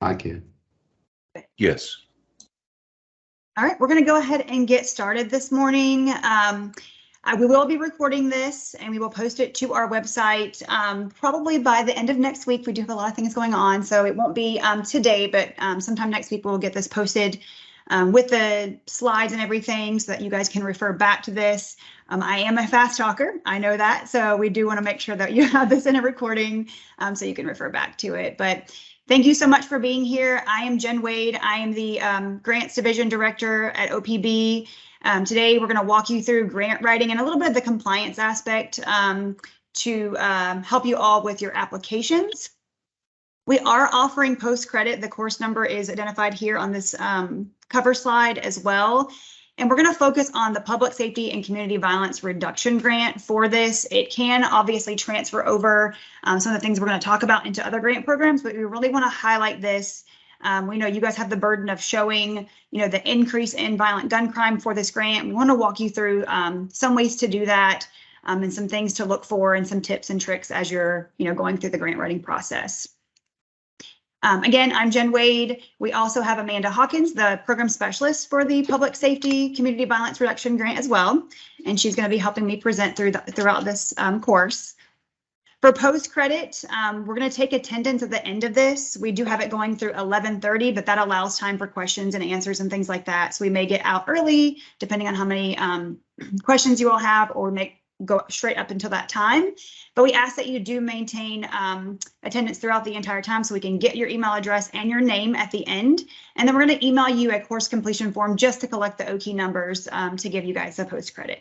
I can. Yes. All right, we're going to go ahead and get started this morning. We will be recording this and we will post it to our website probably by the end of next week. We do have a lot of things going on, so it won't be today, but sometime next week we'll get this posted with the slides and everything so that you guys can refer back to this. I am a fast talker, I know that, so we do want to make sure that you have this in a recording so you can refer back to it. But thank you so much for being here. I am Jen Wade. I am the Grants Division Director at OPB. Today, we're going to walk you through grant writing and a little bit of the compliance aspect to help you all with your applications. We are offering post-credit. The course number is identified here on this cover slide as well. And we're going to focus on the Public Safety and Community Violence Reduction Grant for this. It can obviously transfer over some of the things we're going to talk about into other grant programs, but we really want to highlight this. We know you guys have the burden of showing, the increase in violent gun crime for this grant. We want to walk you through some ways to do that and some things to look for and some tips and tricks as you're, going through the grant writing process. Again, I'm Jen Wade. We also have Amanda Hawkins, the program specialist for the Public Safety Community Violence Reduction Grant as well. And she's going to be helping me present throughout this course. For post-credit, we're going to take attendance at the end of this. We do have it going through 11:30, but that allows time for questions and answers and things like that. So we may get out early, depending on how many questions you all have, or go straight up until that time. But we ask that you do maintain attendance throughout the entire time so we can get your email address and your name at the end. And then we're going to email you a course completion form just to collect the OKey numbers to give you guys the post-credit.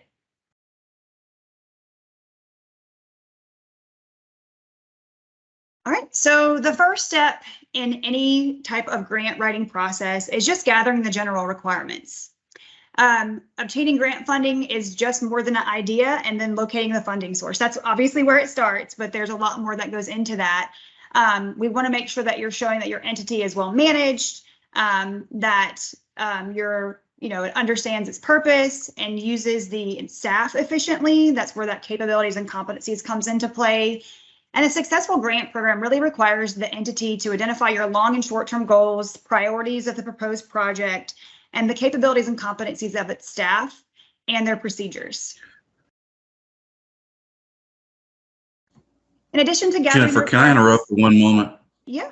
All right, so the first step in any type of grant writing process is just gathering the general requirements. Obtaining grant funding is just more than an idea, and then locating the funding source. That's obviously where it starts, but there's a lot more that goes into that. We want to make sure that you're showing that your entity is well managed, that it understands its purpose and uses the staff efficiently. That's where that capabilities and competencies comes into play. And a successful grant program really requires the entity to identify your long and short-term goals, priorities of the proposed project, and the capabilities and competencies of its staff and their procedures. In addition to gathering— Jennifer, can I interrupt for one moment? Yeah.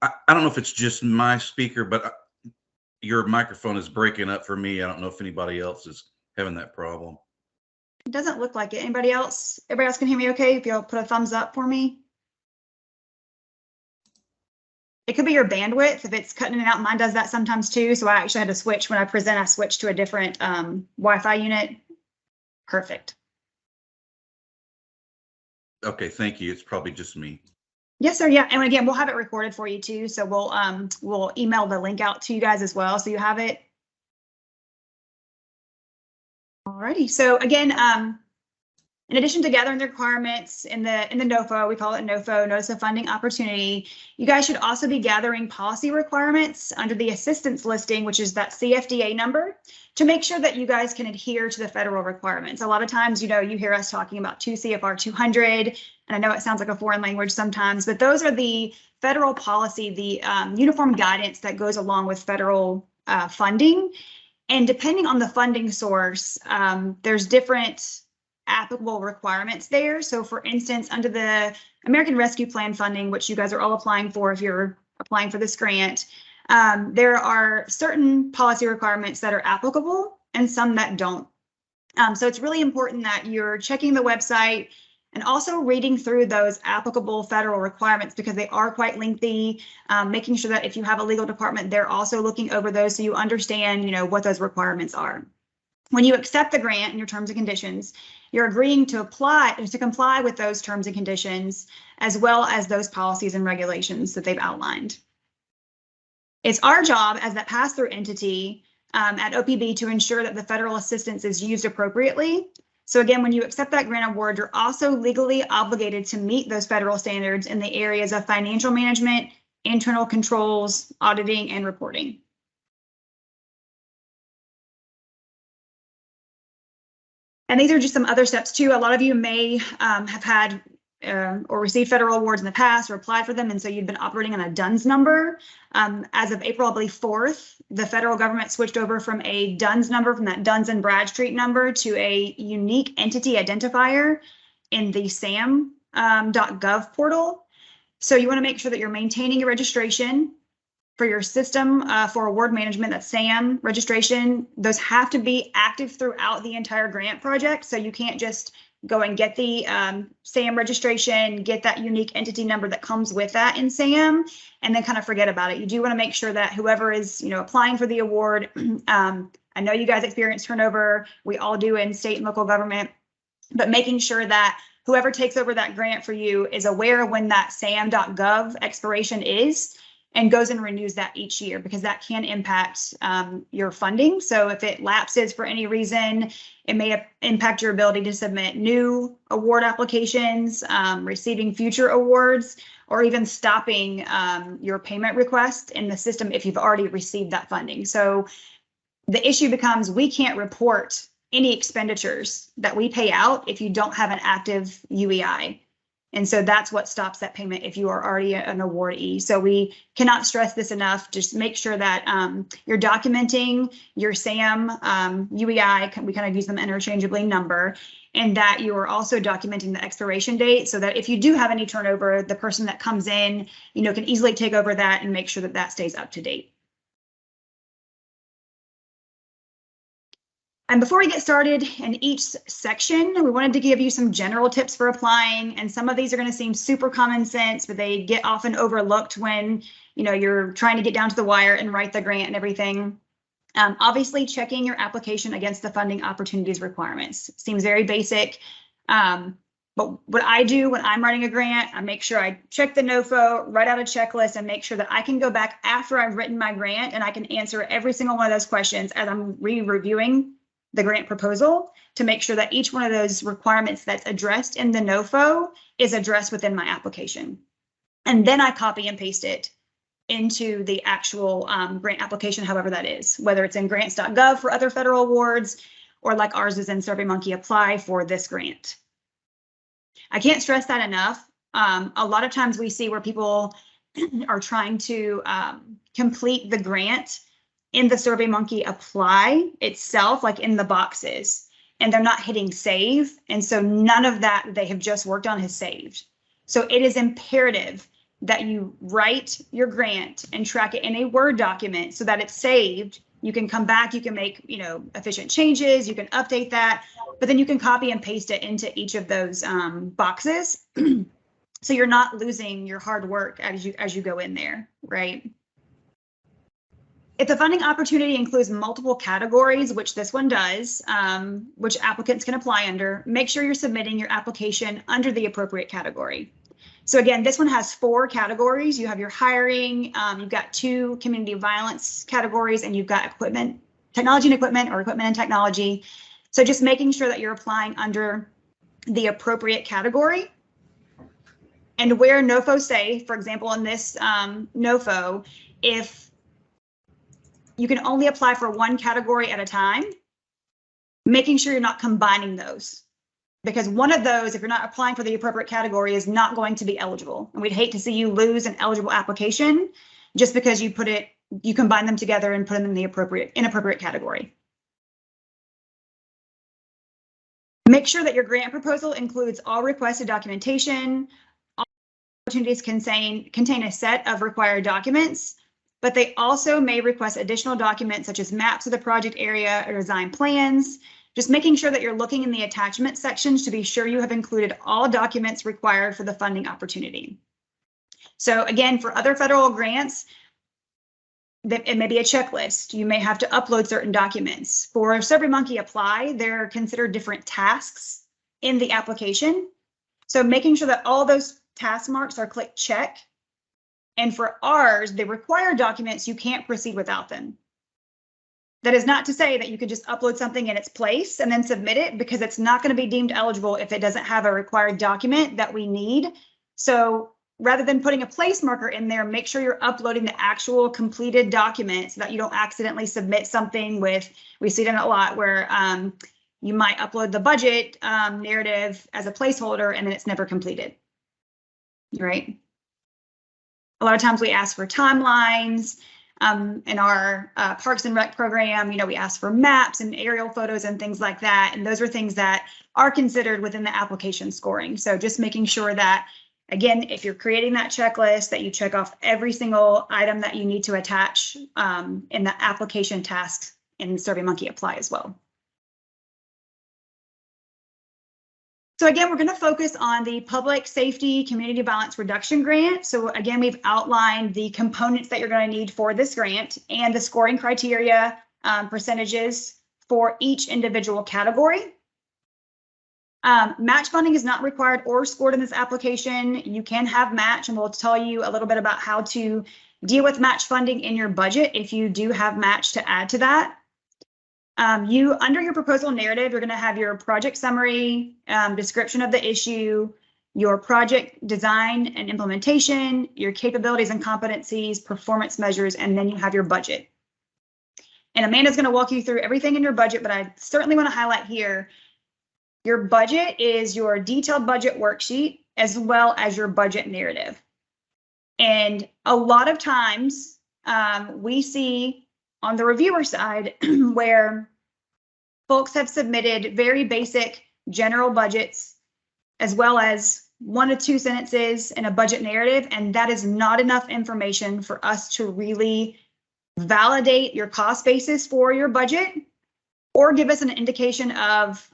I don't know if it's just my speaker, but your microphone is breaking up for me. I don't know if anybody else is having that problem. It doesn't look like it. Anybody else? Everybody else can hear me okay? If you'll put a thumbs up for me. It could be your bandwidth if it's cutting in and out. Mine does that sometimes too. So I actually had to switch when I present. I switched to a different Wi-Fi unit. Perfect. Okay, thank you. It's probably just me. Yes, sir. Yeah, and again, we'll have it recorded for you too. So we'll email the link out to you guys as well, so you have it. Alrighty. So again, in addition to gathering the requirements in the NOFO, we call it NOFO, Notice of Funding Opportunity, you guys should also be gathering policy requirements under the assistance listing, which is that CFDA number, to make sure that you guys can adhere to the federal requirements. A lot of times, you hear us talking about 2 CFR 200, and I know it sounds like a foreign language sometimes, but those are the federal policy, the uniform guidance that goes along with federal funding. And depending on the funding source, there's different applicable requirements there. So for instance, under the American Rescue Plan funding, which you guys are all applying for if you're applying for this grant, there are certain policy requirements that are applicable and some that don't. So it's really important that you're checking the website and also reading through those applicable federal requirements, because they are quite lengthy, making sure that if you have a legal department, they're also looking over those so you understand, what those requirements are. When you accept the grant and your terms and conditions, you're agreeing to comply with those terms and conditions, as well as those policies and regulations that they've outlined. It's our job as that pass-through entity at OPB to ensure that the federal assistance is used appropriately. So again, when you accept that grant award, you're also legally obligated to meet those federal standards in the areas of financial management, internal controls, auditing, and reporting. And these are just some other steps too. A lot of you may have had or received federal awards in the past or applied for them, and so you'd been operating on a DUNS number. As of April, I believe 4th, the federal government switched over from a DUNS number, from that Duns and Bradstreet number, to a unique entity identifier in the SAM.gov portal. So you want to make sure that you're maintaining your registration for your system for award management, that's SAM registration. Those have to be active throughout the entire grant project. So you can't just go and get the SAM registration, get that unique entity number that comes with that in SAM, and then kind of forget about it. You do want to make sure that whoever is, applying for the award, I know you guys experience turnover. We all do in state and local government, but making sure that whoever takes over that grant for you is aware of when that SAM.gov expiration is, and goes and renews that each year, because that can impact your funding. So if it lapses for any reason, it may impact your ability to submit new award applications, receiving future awards, or even stopping your payment request in the system if you've already received that funding. So the issue becomes, we can't report any expenditures that we pay out if you don't have an active UEI. And so that's what stops that payment if you are already an awardee. So we cannot stress this enough. Just make sure that you're documenting your SAM UEI, we kind of use them interchangeably, number, and that you are also documenting the expiration date, so that if you do have any turnover, the person that comes in, can easily take over that and make sure that that stays up to date. And before we get started in each section, we wanted to give you some general tips for applying. And some of these are going to seem super common sense, but they get often overlooked when, you're trying to get down to the wire and write the grant and everything. Obviously, checking your application against the funding opportunities requirements seems very basic. But what I do when I'm writing a grant, I make sure I check the NOFO, write out a checklist, and make sure that I can go back after I've written my grant and I can answer every single one of those questions as I'm re-reviewing the grant proposal, to make sure that each one of those requirements that's addressed in the NOFO is addressed within my application. And then I copy and paste it into the actual grant application, however that is, whether it's in grants.gov for other federal awards, or like ours is in SurveyMonkey Apply for this grant. I can't stress that enough. A lot of times we see where people are trying to complete the grant in the SurveyMonkey Apply itself, like in the boxes, and they're not hitting save. And so none of that they have just worked on is saved. So it is imperative that you write your grant and track it in a Word document so that it's saved. You can come back, you can make, efficient changes, you can update that, but then you can copy and paste it into each of those boxes. So you're not losing your hard work as you go in there, right? If the funding opportunity includes multiple categories, which this one does, which applicants can apply under, make sure you're submitting your application under the appropriate category. So again, this one has 4 categories. You have your hiring, you've got 2 community violence categories, and you've got equipment, technology and equipment, or equipment and technology. So just making sure that you're applying under the appropriate category. And where NOFO say, for example, in this NOFO, if you can only apply for one category at a time, making sure you're not combining those, because one of those, if you're not applying for the appropriate category, is not going to be eligible. And we'd hate to see you lose an eligible application just because you combine them together and put them in the inappropriate category. Make sure that your grant proposal includes all requested documentation. All opportunities contain a set of required documents, but they also may request additional documents such as maps of the project area or design plans. Just making sure that you're looking in the attachment sections to be sure you have included all documents required for the funding opportunity. So again, for other federal grants, it may be a checklist. You may have to upload certain documents. For SurveyMonkey Apply, they're considered different tasks in the application. So making sure that all those task marks are clicked check. And for ours, the required documents, you can't proceed without them. That is not to say that you could just upload something in its place and then submit it, because it's not going to be deemed eligible if it doesn't have a required document that we need. So rather than putting a place marker in there, make sure you're uploading the actual completed document so that you don't accidentally submit something with, we see that a lot, where you might upload the budget narrative as a placeholder and then it's never completed. right? A lot of times we ask for timelines. In our Parks and Rec program, we ask for maps and aerial photos and things like that. And those are things that are considered within the application scoring. So just making sure that, again, if you're creating that checklist, that you check off every single item that you need to attach in the application tasks in SurveyMonkey Apply as well. So again, we're going to focus on the Public Safety Community Violence Reduction Grant. So again, we've outlined the components that you're going to need for this grant and the scoring criteria percentages for each individual category. Match funding is not required or scored in this application. You can have match, and we'll tell you a little bit about how to deal with match funding in your budget if you do have match to add to that. Under your proposal narrative, you're going to have your project summary, description of the issue, your project design and implementation, your capabilities and competencies, performance measures, and then you have your budget. And Amanda's going to walk you through everything in your budget, but I certainly want to highlight here, your budget is your detailed budget worksheet as well as your budget narrative. And a lot of times we see on the reviewer side where folks have submitted very basic general budgets as well as 1 to 2 sentences in a budget narrative, and that is not enough information for us to really validate your cost basis for your budget or give us an indication of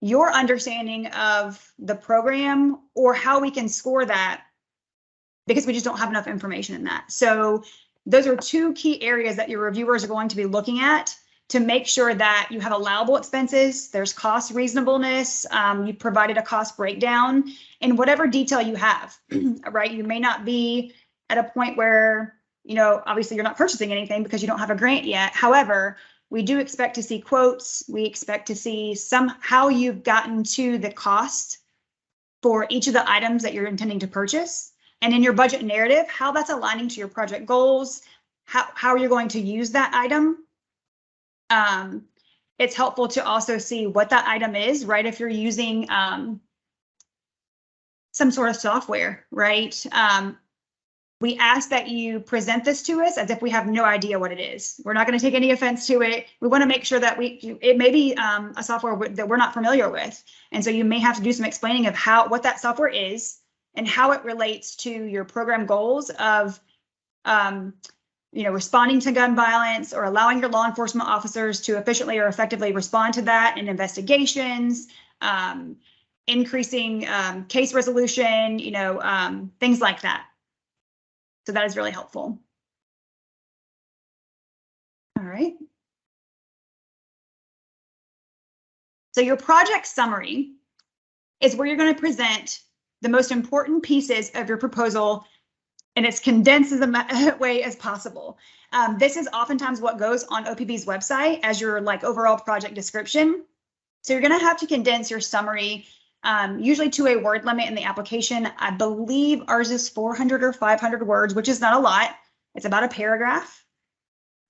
your understanding of the program or how we can score that, because we just don't have enough information in that. So those are 2 key areas that your reviewers are going to be looking at to make sure that you have allowable expenses, there's cost reasonableness, you provided a cost breakdown in whatever detail you have, right? You may not be at a point where, obviously you're not purchasing anything because you don't have a grant yet. However, we do expect to see quotes. We expect to see how you've gotten to the cost for each of the items that you're intending to purchase. And in your budget narrative, how that's aligning to your project goals, how you're going to use that item. It's helpful to also see what that item is, right? If you're using some sort of software, right? We ask that you present this to us as if we have no idea what it is. We're not going to take any offense to it. We want to make sure that it may be a software that we're not familiar with. And so you may have to do some explaining of what that software is and how it relates to your program goals of, responding to gun violence or allowing your law enforcement officers to efficiently or effectively respond to that in investigations, increasing case resolution, things like that. So that is really helpful. All right. So your project summary is where you're going to present the most important pieces of your proposal in as condensed as a way as possible. This is oftentimes what goes on OPB's website as your overall project description. So you're going to have to condense your summary usually to a word limit in the application. I believe ours is 400 or 500 words, which is not a lot. It's about a paragraph.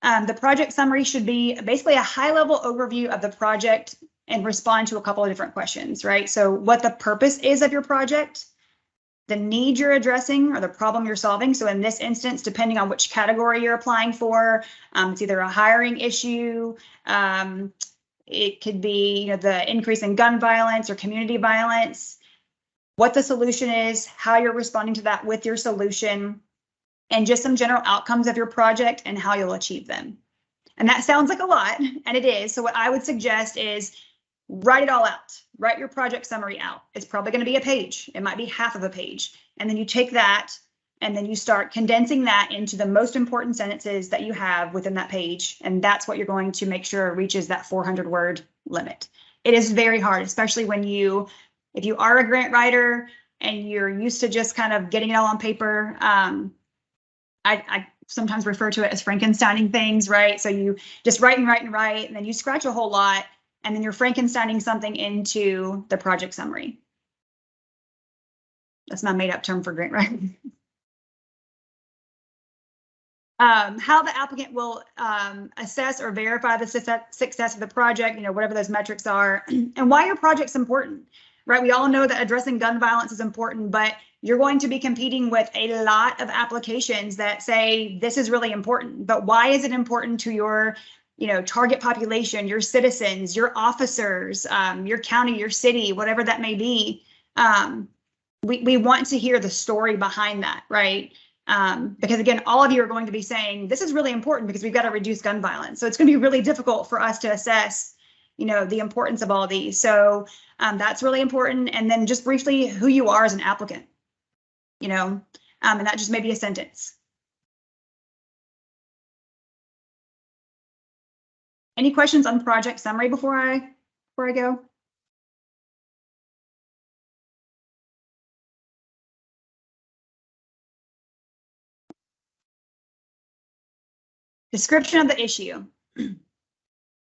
The project summary should be basically a high-level overview of the project and respond to a couple of different questions, right? So what the purpose is of your project, the need you're addressing or the problem you're solving. So in this instance, depending on which category you're applying for, it's either a hiring issue, it could be the increase in gun violence or community violence, what the solution is, how you're responding to that with your solution, and just some general outcomes of your project and how you'll achieve them. And that sounds like a lot, and it is. So what I would suggest is write it all out. Write your project summary out. It's probably going to be a page. It might be half of a page. And then you take that and then you start condensing that into the most important sentences that you have within that page. And that's what you're going to make sure reaches that 400 word limit. It is very hard, especially when if you are a grant writer and you're used to just kind of getting it all on paper. I sometimes refer to it as Frankensteining things, right? So you just write and write and write, and then you scratch a whole lot, and then you're Frankensteining something into the project summary. That's my made up term for grant writing. How the applicant will assess or verify the success of the project, whatever those metrics are, and why your project's important, right? We all know that addressing gun violence is important, but you're going to be competing with a lot of applications that say this is really important, but why is it important to your target population, your citizens, your officers, your county, your city, whatever that may be. We want to hear the story behind that, right? Because again, all of you are going to be saying, this is really important because we've got to reduce gun violence. So it's going to be really difficult for us to assess, the importance of all these. So that's really important. And then just briefly, who you are as an applicant, and that just may be a sentence. Any questions on project summary before I go? Description of the issue.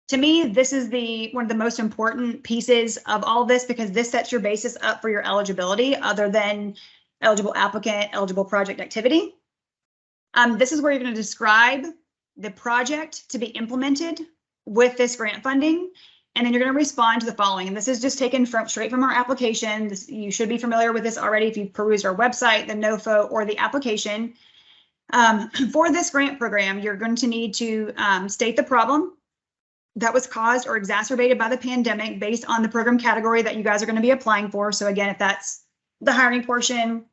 To me, this is one of the most important pieces of all of this, because this sets your basis up for your eligibility, other than eligible applicant, eligible project activity. This is where you're going to describe the project to be implemented with this grant funding, and then you're going to respond to the following. And this is just taken straight from our application. You should be familiar with this already if you've perused our website, the NOFO, or the application. For this grant program, you're going to need to state the problem that was caused or exacerbated by the pandemic based on the program category that you guys are going to be applying for. So again, if that's the hiring portion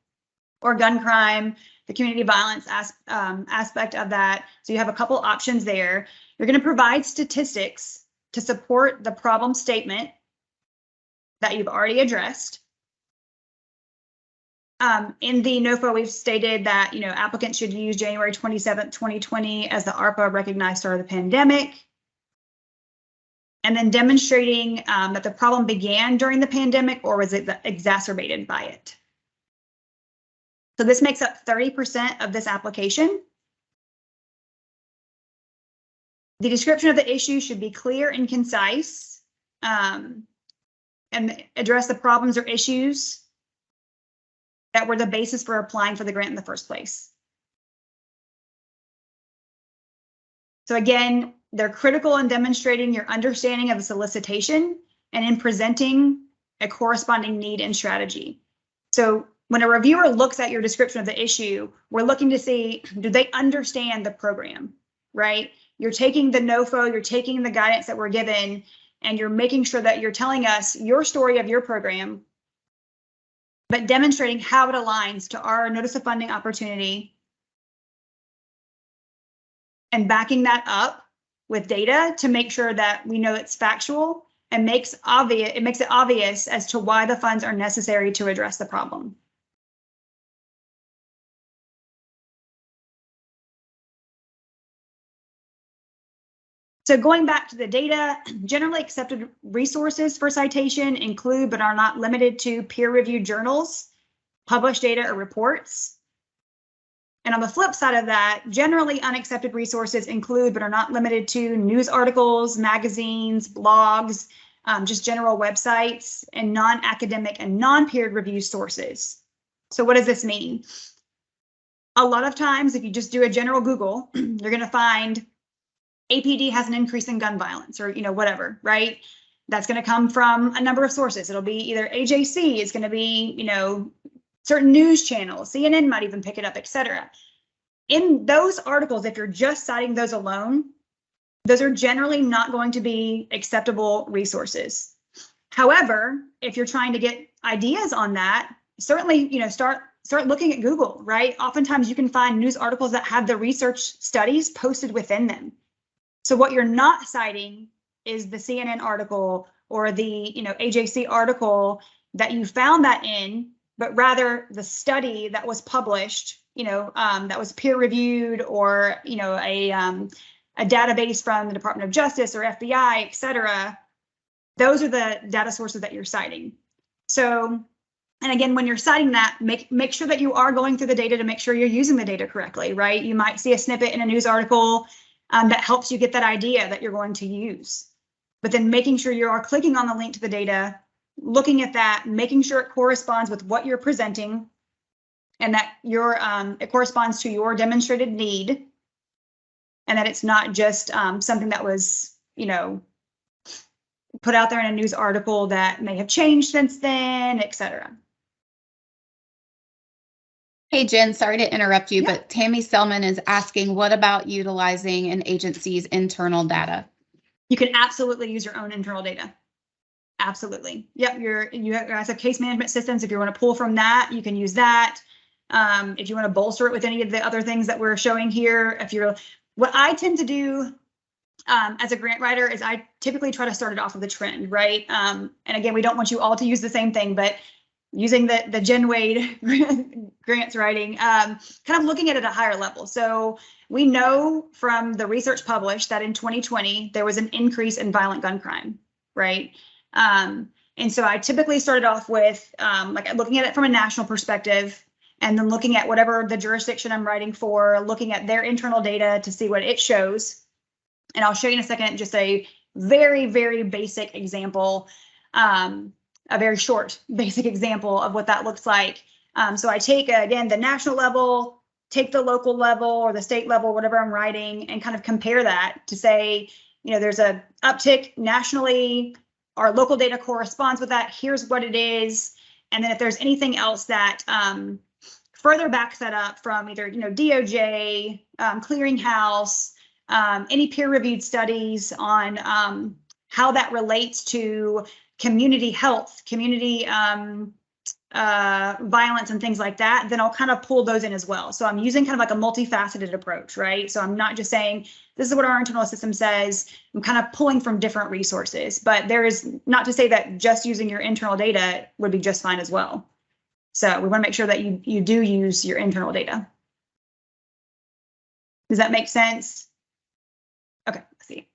or gun crime, the community violence aspect of that. So you have a couple options there. You're going to provide statistics to support the problem statement that you've already addressed. In the NOFO, we've stated that, applicants should use January 27th, 2020 as the ARPA recognized start of the pandemic. And then demonstrating that the problem began during the pandemic or was it exacerbated by it. So this makes up 30% of this application. The description of the issue should be clear and concise, and address the problems or issues that were the basis for applying for the grant in the first place. So again, they're critical in demonstrating your understanding of the solicitation and in presenting a corresponding need and strategy. So when a reviewer looks at your description of the issue, we're looking to see, do they understand the program, right? You're taking the NOFO, you're taking the guidance that we're given, and you're making sure that you're telling us your story of your program, but demonstrating how it aligns to our notice of funding opportunity and backing that up with data to make sure that we know it's factual and makes it obvious as to why the funds are necessary to address the problem. So going back to the data, generally accepted resources for citation include but are not limited to peer-reviewed journals, published data or reports. And on the flip side of that, generally unaccepted resources include but are not limited to news articles, magazines, blogs, just general websites, and non-academic and non-peer review sources. So what does this mean? A lot of times, if you just do a general Google, you're going to find APD has an increase in gun violence, or whatever, right? That's going to come from a number of sources. It'll be either AJC, it's going to be certain news channels, CNN might even pick it up, etc. In those articles, if you're just citing those alone, those are generally not going to be acceptable resources. However, if you're trying to get ideas on that, certainly start looking at Google, right? Oftentimes you can find news articles that have the research studies posted within them. So what you're not citing is the CNN article or the AJC article that you found that in, but rather the study that was published, that was peer reviewed, or a database from the Department of Justice or FBI, et cetera. Those are the data sources that you're citing. So, and again, when you're citing that, make sure that you are going through the data to make sure you're using the data correctly, right? You might see a snippet in a news article that helps you get that idea that you're going to use. But then making sure you are clicking on the link to the data, looking at that, making sure it corresponds with what you're presenting, and that it corresponds to your demonstrated need, and that it's not just something that was, put out there in a news article that may have changed since then, et cetera. Hey, Jen, sorry to interrupt you, Yeah. but Tammy Selman is asking, what about utilizing an agency's internal data? You can absolutely use your own internal data. Absolutely. Yep. You guys have case management systems. If you want to pull from that, you can use that. If you want to bolster it with any of the other things that we're showing here, what I tend to do as a grant writer is I typically try to start it off with a trend, right? And again, we don't want you all to use the same thing, but using the Jen Wade grants writing, kind of looking at it at a higher level. So we know from the research published that in 2020, there was an increase in violent gun crime, right? And so I typically started off with like looking at it from a national perspective, and then looking at whatever the jurisdiction I'm writing for, looking at their internal data to see what it shows. And I'll show you in a second just a very, very basic example, a very short basic example of what that looks like. So I take, again, the national level, take the local level or the state level, whatever I'm writing, and kind of compare that to say, you know, there's a uptick nationally, our local data corresponds with that, here's what it is. And then if there's anything else that further backs that up from either, you know, DOJ, clearinghouse, any peer-reviewed studies on how that relates to community health, community violence and things like that, then I'll kind of pull those in as well. So I'm using kind of like a multifaceted approach, right? So I'm not just saying, this is what our internal system says. I'm kind of pulling from different resources, but there is not to say that just using your internal data would be just fine as well. So we want to make sure that you do use your internal data. Does that make sense? Okay, let's see.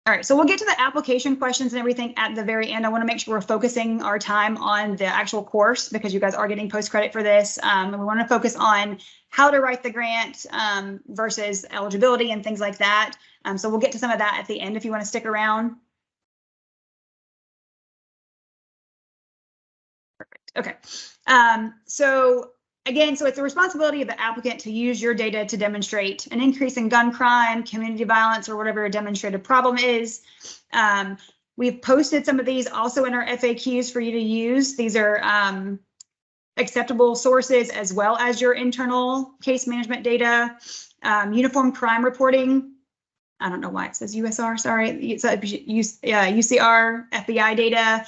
All right, so we'll get to the application questions and everything at the very end. I want to make sure we're focusing our time on the actual course because you guys are getting post credit for this. And we want to focus on how to write the grant versus eligibility and things like that. So we'll get to some of that at the end if you want to stick around. Perfect. Okay. So again, so it's the responsibility of the applicant to use your data to demonstrate an increase in gun crime, community violence, or whatever a demonstrated problem is. We've posted some of these also in our FAQs for you to use. These are acceptable sources as well as your internal case management data, uniform crime reporting. I don't know why it says USR, sorry. It's UCR, FBI data,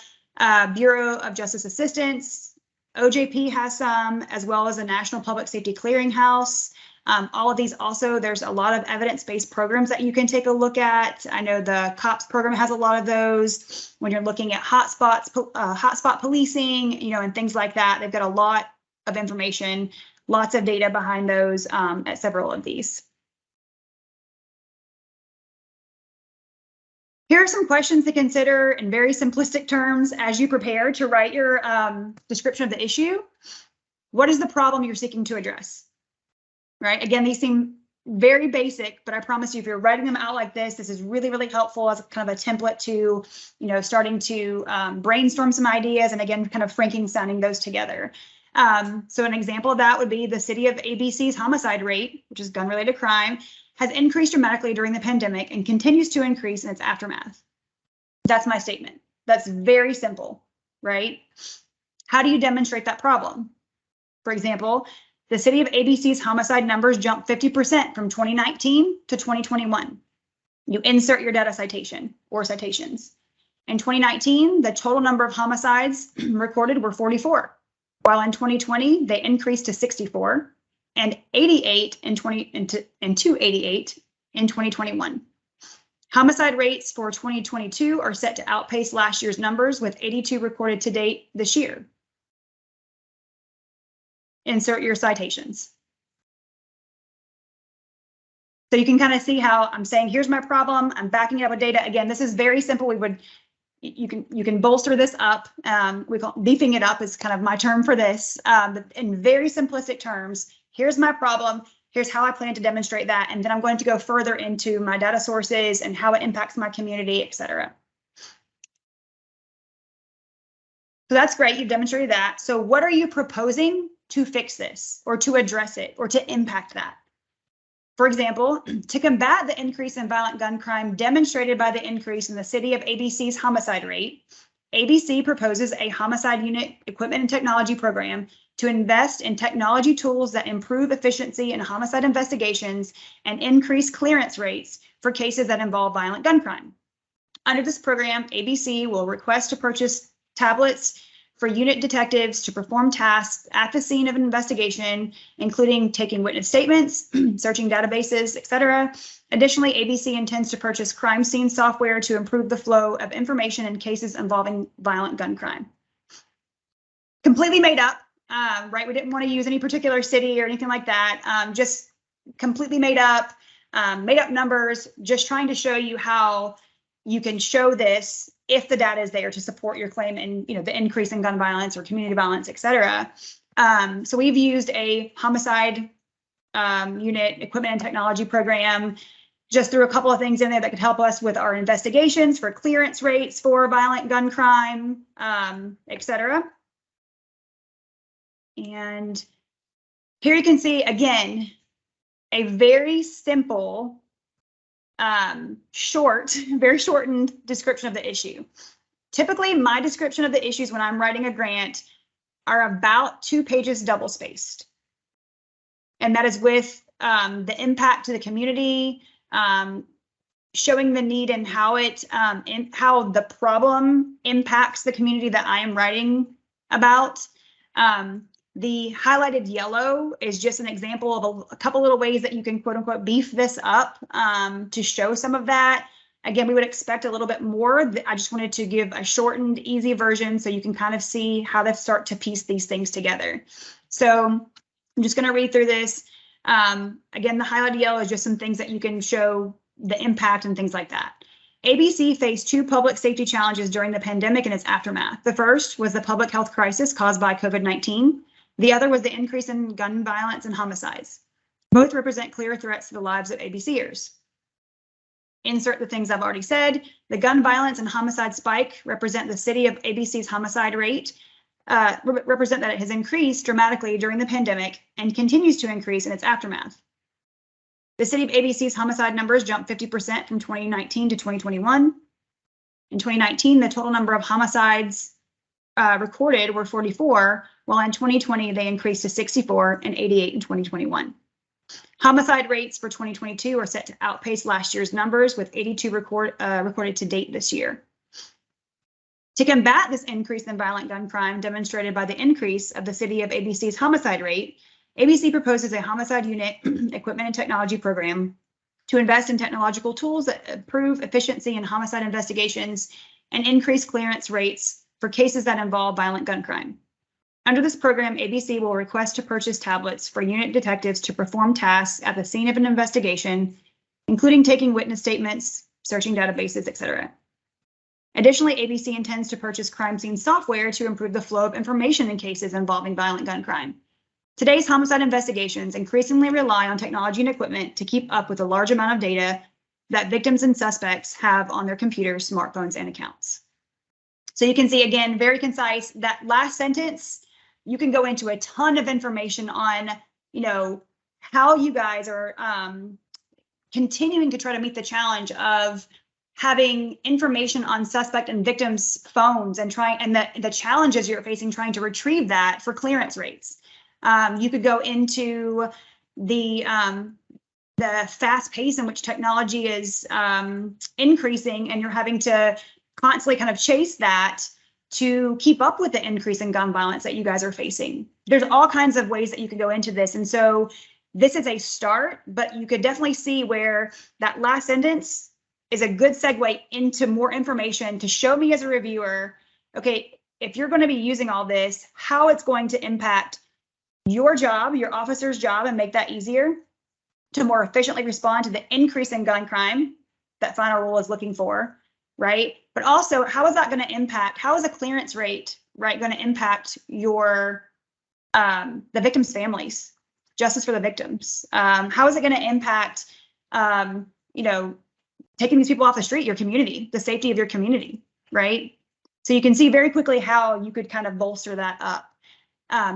Bureau of Justice Assistance. OJP has some, as well as the National Public Safety Clearinghouse. All of these also, there's a lot of evidence-based programs that you can take a look at. I know the COPS program has a lot of those. When you're looking at hotspot policing, you know, and things like that, they've got a lot of information, lots of data behind those at several of these. Here are some questions to consider in very simplistic terms as you prepare to write your description of the issue. What is the problem you're seeking to address? Right? Again, these seem very basic, but I promise you, if you're writing them out like this is really, really helpful as kind of a template to, you know, starting to brainstorm some ideas and again, kind of Frankensteining those together. So an example of that would be the city of ABC's homicide rate, which is gun-related crime, has increased dramatically during the pandemic and continues to increase in its aftermath. That's my statement. That's very simple, right? How do you demonstrate that problem? For example, the city of ABC's homicide numbers jumped 50% from 2019 to 2021. You insert your data citation or citations. In 2019, the total number of homicides recorded were 44, while in 2020, they increased to 64. And 88 in 288 in 2021. Homicide rates for 2022 are set to outpace last year's numbers with 82 recorded to date this year. Insert your citations. So you can kind of see how I'm saying, here's my problem. I'm backing it up with data. Again, this is very simple. You can bolster this up. We call beefing it up is kind of my term for this. But in very simplistic terms, here's my problem, here's how I plan to demonstrate that, and then I'm going to go further into my data sources and how it impacts my community, et cetera. So that's great, you've demonstrated that. So what are you proposing to fix this, or to address it, or to impact that? For example, to combat the increase in violent gun crime demonstrated by the increase in the city of ABC's homicide rate, ABC proposes a homicide unit equipment and technology program to invest in technology tools that improve efficiency in homicide investigations and increase clearance rates for cases that involve violent gun crime. Under this program, ABC will request to purchase tablets for unit detectives to perform tasks at the scene of an investigation, including taking witness statements, searching databases, etc. Additionally, ABC intends to purchase crime scene software to improve the flow of information in cases involving violent gun crime. Completely made up, right? We didn't want to use any particular city or anything like that. Just completely made up numbers, just trying to show you how you can show this if the data is there to support your claim and the increase in gun violence or community violence, et cetera. So we've used a homicide unit equipment and technology program, just threw a couple of things in there that could help us with our investigations for clearance rates for violent gun crime, et cetera. And here you can see, again, a very simple, very shortened description of the issue. Typically, my description of the issues when I'm writing a grant are about 2 pages double spaced. And that is with the impact to the community, showing the need and how the problem impacts the community that I am writing about. The highlighted yellow is just an example of a couple little ways that you can quote unquote beef this up to show some of that. Again, we would expect a little bit more. I just wanted to give a shortened, easy version so you can kind of see how to start to piece these things together. So I'm just going to read through this. Again, the highlighted yellow is just some things that you can show the impact and things like that. ABC faced 2 public safety challenges during the pandemic and its aftermath. The first was the public health crisis caused by COVID-19. The other was the increase in gun violence and homicides. Both represent clear threats to the lives of ABCers. Insert the things I've already said. The gun violence and homicide spike represent the city of ABC's homicide rate, represent that it has increased dramatically during the pandemic and continues to increase in its aftermath. The city of ABC's homicide numbers jumped 50% from 2019 to 2021. In 2019, the total number of homicides recorded were 44, while in 2020 they increased to 64 and 88 in 2021. Homicide rates for 2022 are set to outpace last year's numbers, with 82 recorded to date this year. To combat this increase in violent gun crime demonstrated by the increase of the city of ABC's homicide rate, ABC proposes a homicide unit equipment and technology program to invest in technological tools that improve efficiency in homicide investigations and increase clearance rates for cases that involve violent gun crime. Under this program, ABC will request to purchase tablets for unit detectives to perform tasks at the scene of an investigation, including taking witness statements, searching databases, etc. Additionally, ABC intends to purchase crime scene software to improve the flow of information in cases involving violent gun crime. Today's homicide investigations increasingly rely on technology and equipment to keep up with the large amount of data that victims and suspects have on their computers, smartphones, and accounts. So you can see, again, very concise. That last sentence, you can go into a ton of information on, how you guys are continuing to try to meet the challenge of having information on suspect and victims' phones and the challenges you're facing trying to retrieve that for clearance rates. You could go into the fast pace in which technology is increasing, and you're having to constantly kind of chase that to keep up with the increase in gun violence that you guys are facing. There's all kinds of ways that you can go into this. And so this is a start, but you could definitely see where that last sentence is a good segue into more information to show me as a reviewer, okay, if you're going to be using all this, how it's going to impact your job, your officer's job, and make that easier to more efficiently respond to the increase in gun crime that final rule is looking for, right? But also, how is that going to impact, how is a clearance rate, right, going to impact your, the victims' families, justice for the victims? How is it going to impact, taking these people off the street, your community, the safety of your community, right? So you can see very quickly how you could kind of bolster that up.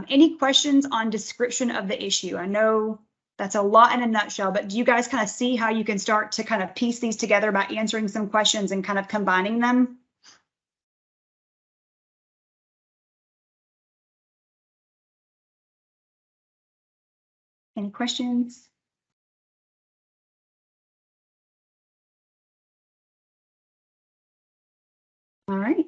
Any questions on description of the issue? I know that's a lot in a nutshell, but do you guys kind of see how you can start to kind of piece these together by answering some questions and kind of combining them? Any questions? All right.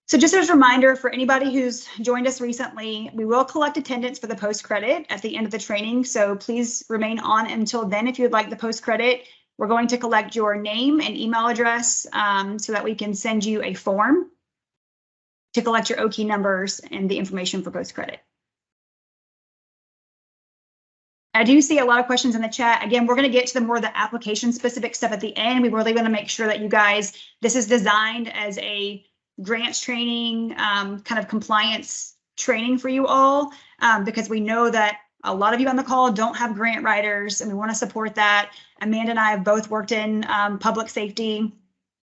So just as a reminder for anybody who's joined us recently, we will collect attendance for the post credit at the end of the training. So please remain on until then if you'd like the post credit. We're going to collect your name and email address so that we can send you a form to collect your OKey numbers and the information for post credit. I do see a lot of questions in the chat. Again, we're going to get to the more the application specific stuff at the end. We really want to make sure that you guys, this is designed as a grants training, kind of compliance training for you all, because we know that a lot of you on the call don't have grant writers and we want to support that. Amanda and I have both worked in public safety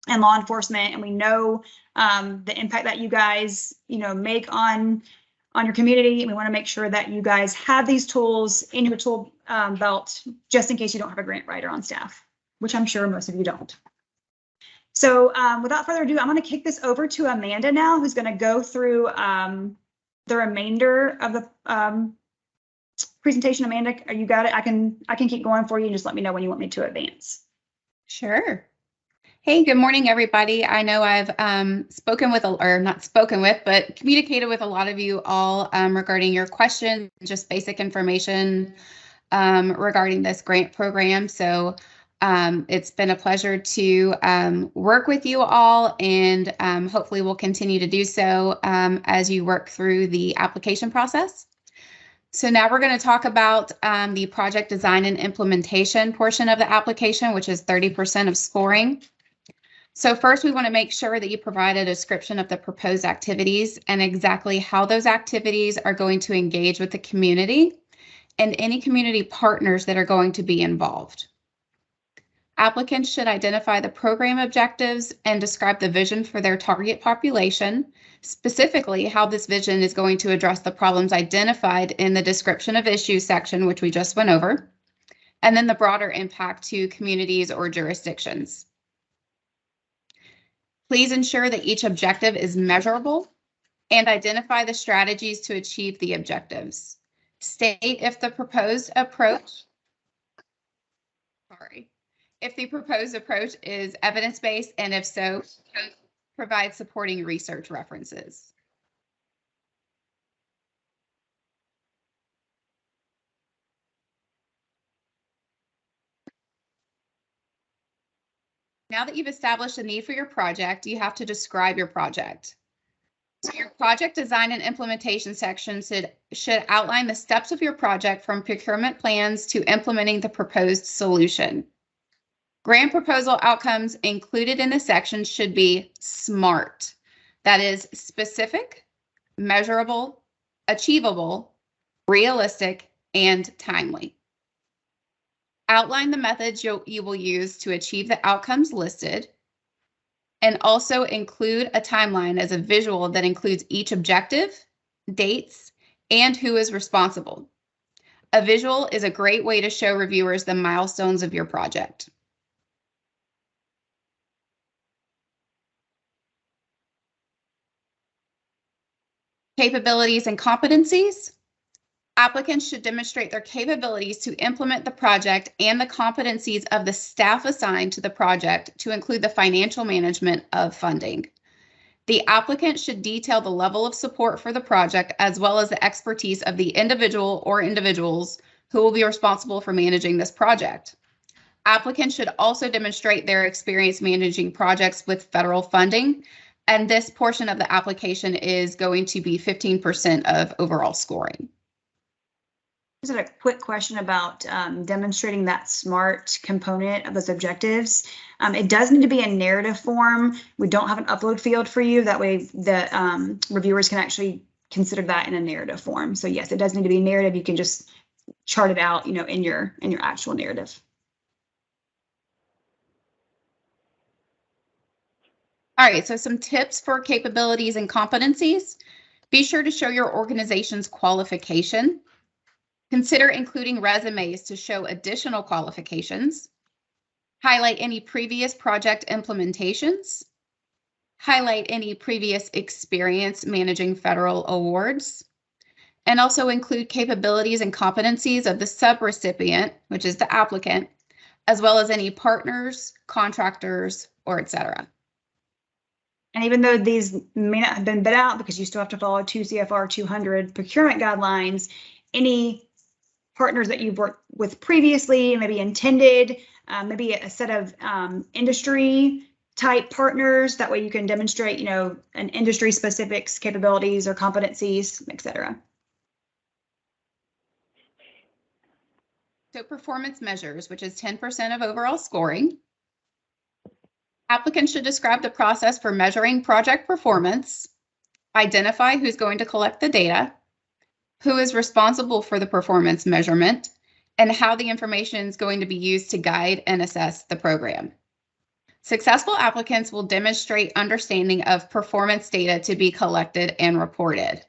and law enforcement, and we know the impact that you guys, make on your community. And we want to make sure that you guys have these tools in your tool belt, just in case you don't have a grant writer on staff, which I'm sure most of you don't. So without further ado, I'm going to kick this over to Amanda now, who's going to go through the remainder of the presentation. Amanda, you got it? I can keep going for you and just let me know when you want me to advance. Sure. Hey, good morning, everybody. I know I've but communicated with a lot of you all regarding your questions, just basic information regarding this grant program. So it's been a pleasure to work with you all, and hopefully we'll continue to do so as you work through the application process. So now we're going to talk about the project design and implementation portion of the application, which is 30% of scoring. So first, we want to make sure that you provide a description of the proposed activities and exactly how those activities are going to engage with the community and any community partners that are going to be involved. Applicants should identify the program objectives and describe the vision for their target population, specifically how this vision is going to address the problems identified in the description of issues section, which we just went over, and then the broader impact to communities or jurisdictions. Please ensure that each objective is measurable and identify the strategies to achieve the objectives. State if the proposed approach, is evidence-based, and if so, provide supporting research references. Now that you've established a need for your project, you have to describe your project. So your project design and implementation section should outline the steps of your project from procurement plans to implementing the proposed solution. Grant proposal outcomes included in this section should be SMART. That is specific, measurable, achievable, realistic, and timely. Outline the methods you will use to achieve the outcomes listed, and also include a timeline as a visual that includes each objective, dates, and who is responsible. A visual is a great way to show reviewers the milestones of your project. Capabilities and competencies. Applicants should demonstrate their capabilities to implement the project and the competencies of the staff assigned to the project to include the financial management of funding. The applicant should detail the level of support for the project as well as the expertise of the individual or individuals who will be responsible for managing this project. Applicants should also demonstrate their experience managing projects with federal funding, and this portion of the application is going to be 15% of overall scoring. Just a quick question about demonstrating that SMART component of those objectives. It does need to be in narrative form. We don't have an upload field for you. That way the reviewers can actually consider that in a narrative form. So yes, it does need to be narrative. You can just chart it out, in your actual narrative. All right, so some tips for capabilities and competencies. Be sure to show your organization's qualification. Consider including resumes to show additional qualifications. Highlight any previous project implementations. Highlight any previous experience managing federal awards. and also include capabilities and competencies of the subrecipient, which is the applicant, as well as any partners, contractors, or etc. And even though these may not have been bid out because you still have to follow 2 CFR 200 procurement guidelines, any partners that you've worked with previously, maybe intended, maybe a set of industry type partners, that way you can demonstrate, you know, an industry specifics, capabilities or competencies, etc. So performance measures, which is 10% of overall scoring. Applicants should describe the process for measuring project performance, identify who's going to collect the data, who is responsible for the performance measurement, and how the information is going to be used to guide and assess the program. Successful applicants will demonstrate understanding of performance data to be collected and reported.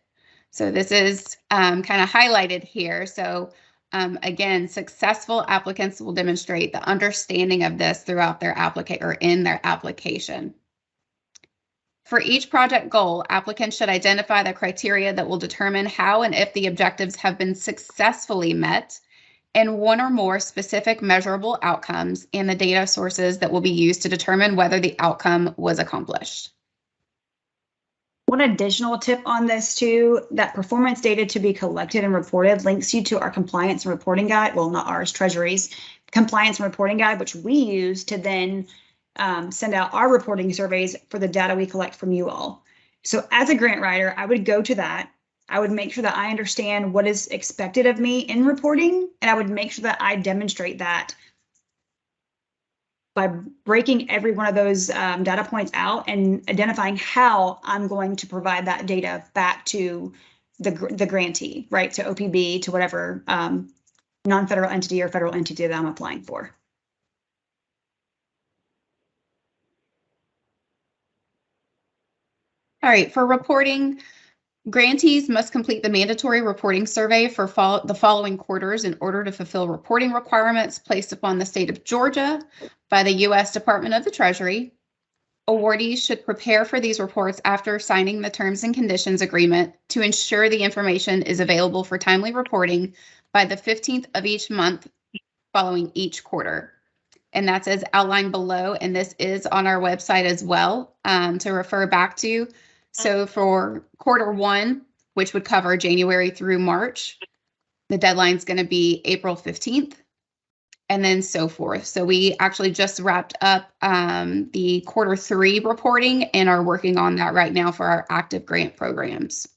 So this is kind of highlighted here. So again, successful applicants will demonstrate the understanding of this throughout their in their application. For each project goal, applicants should identify the criteria that will determine how and if the objectives have been successfully met, and one or more specific measurable outcomes and the data sources that will be used to determine whether the outcome was accomplished. One additional tip on this too, that performance data to be collected and reported links you to our compliance and reporting guide. Well, not ours, Treasury's compliance and reporting guide, which we use to then send out our reporting surveys for the data we collect from you all. So as a grant writer, I would go to that. I would make sure that I understand what is expected of me in reporting, and I would make sure that I demonstrate that by breaking every one of those data points out and identifying how I'm going to provide that data back to the grantee, right? To OPB, to whatever non-federal entity or federal entity that I'm applying for. All right, for reporting, grantees must complete the mandatory reporting survey for the following quarters in order to fulfill reporting requirements placed upon the state of Georgia by the U.S. Department of the Treasury. Awardees should prepare for these reports after signing the terms and conditions agreement to ensure the information is available for timely reporting by the 15th of each month following each quarter. And that's as outlined below, and this is on our website as well to refer back to. So for quarter one, which would cover January through March, the deadline is going to be April 15th, and then so forth. So we actually just wrapped up the quarter three reporting and are working on that right now for our active grant programs.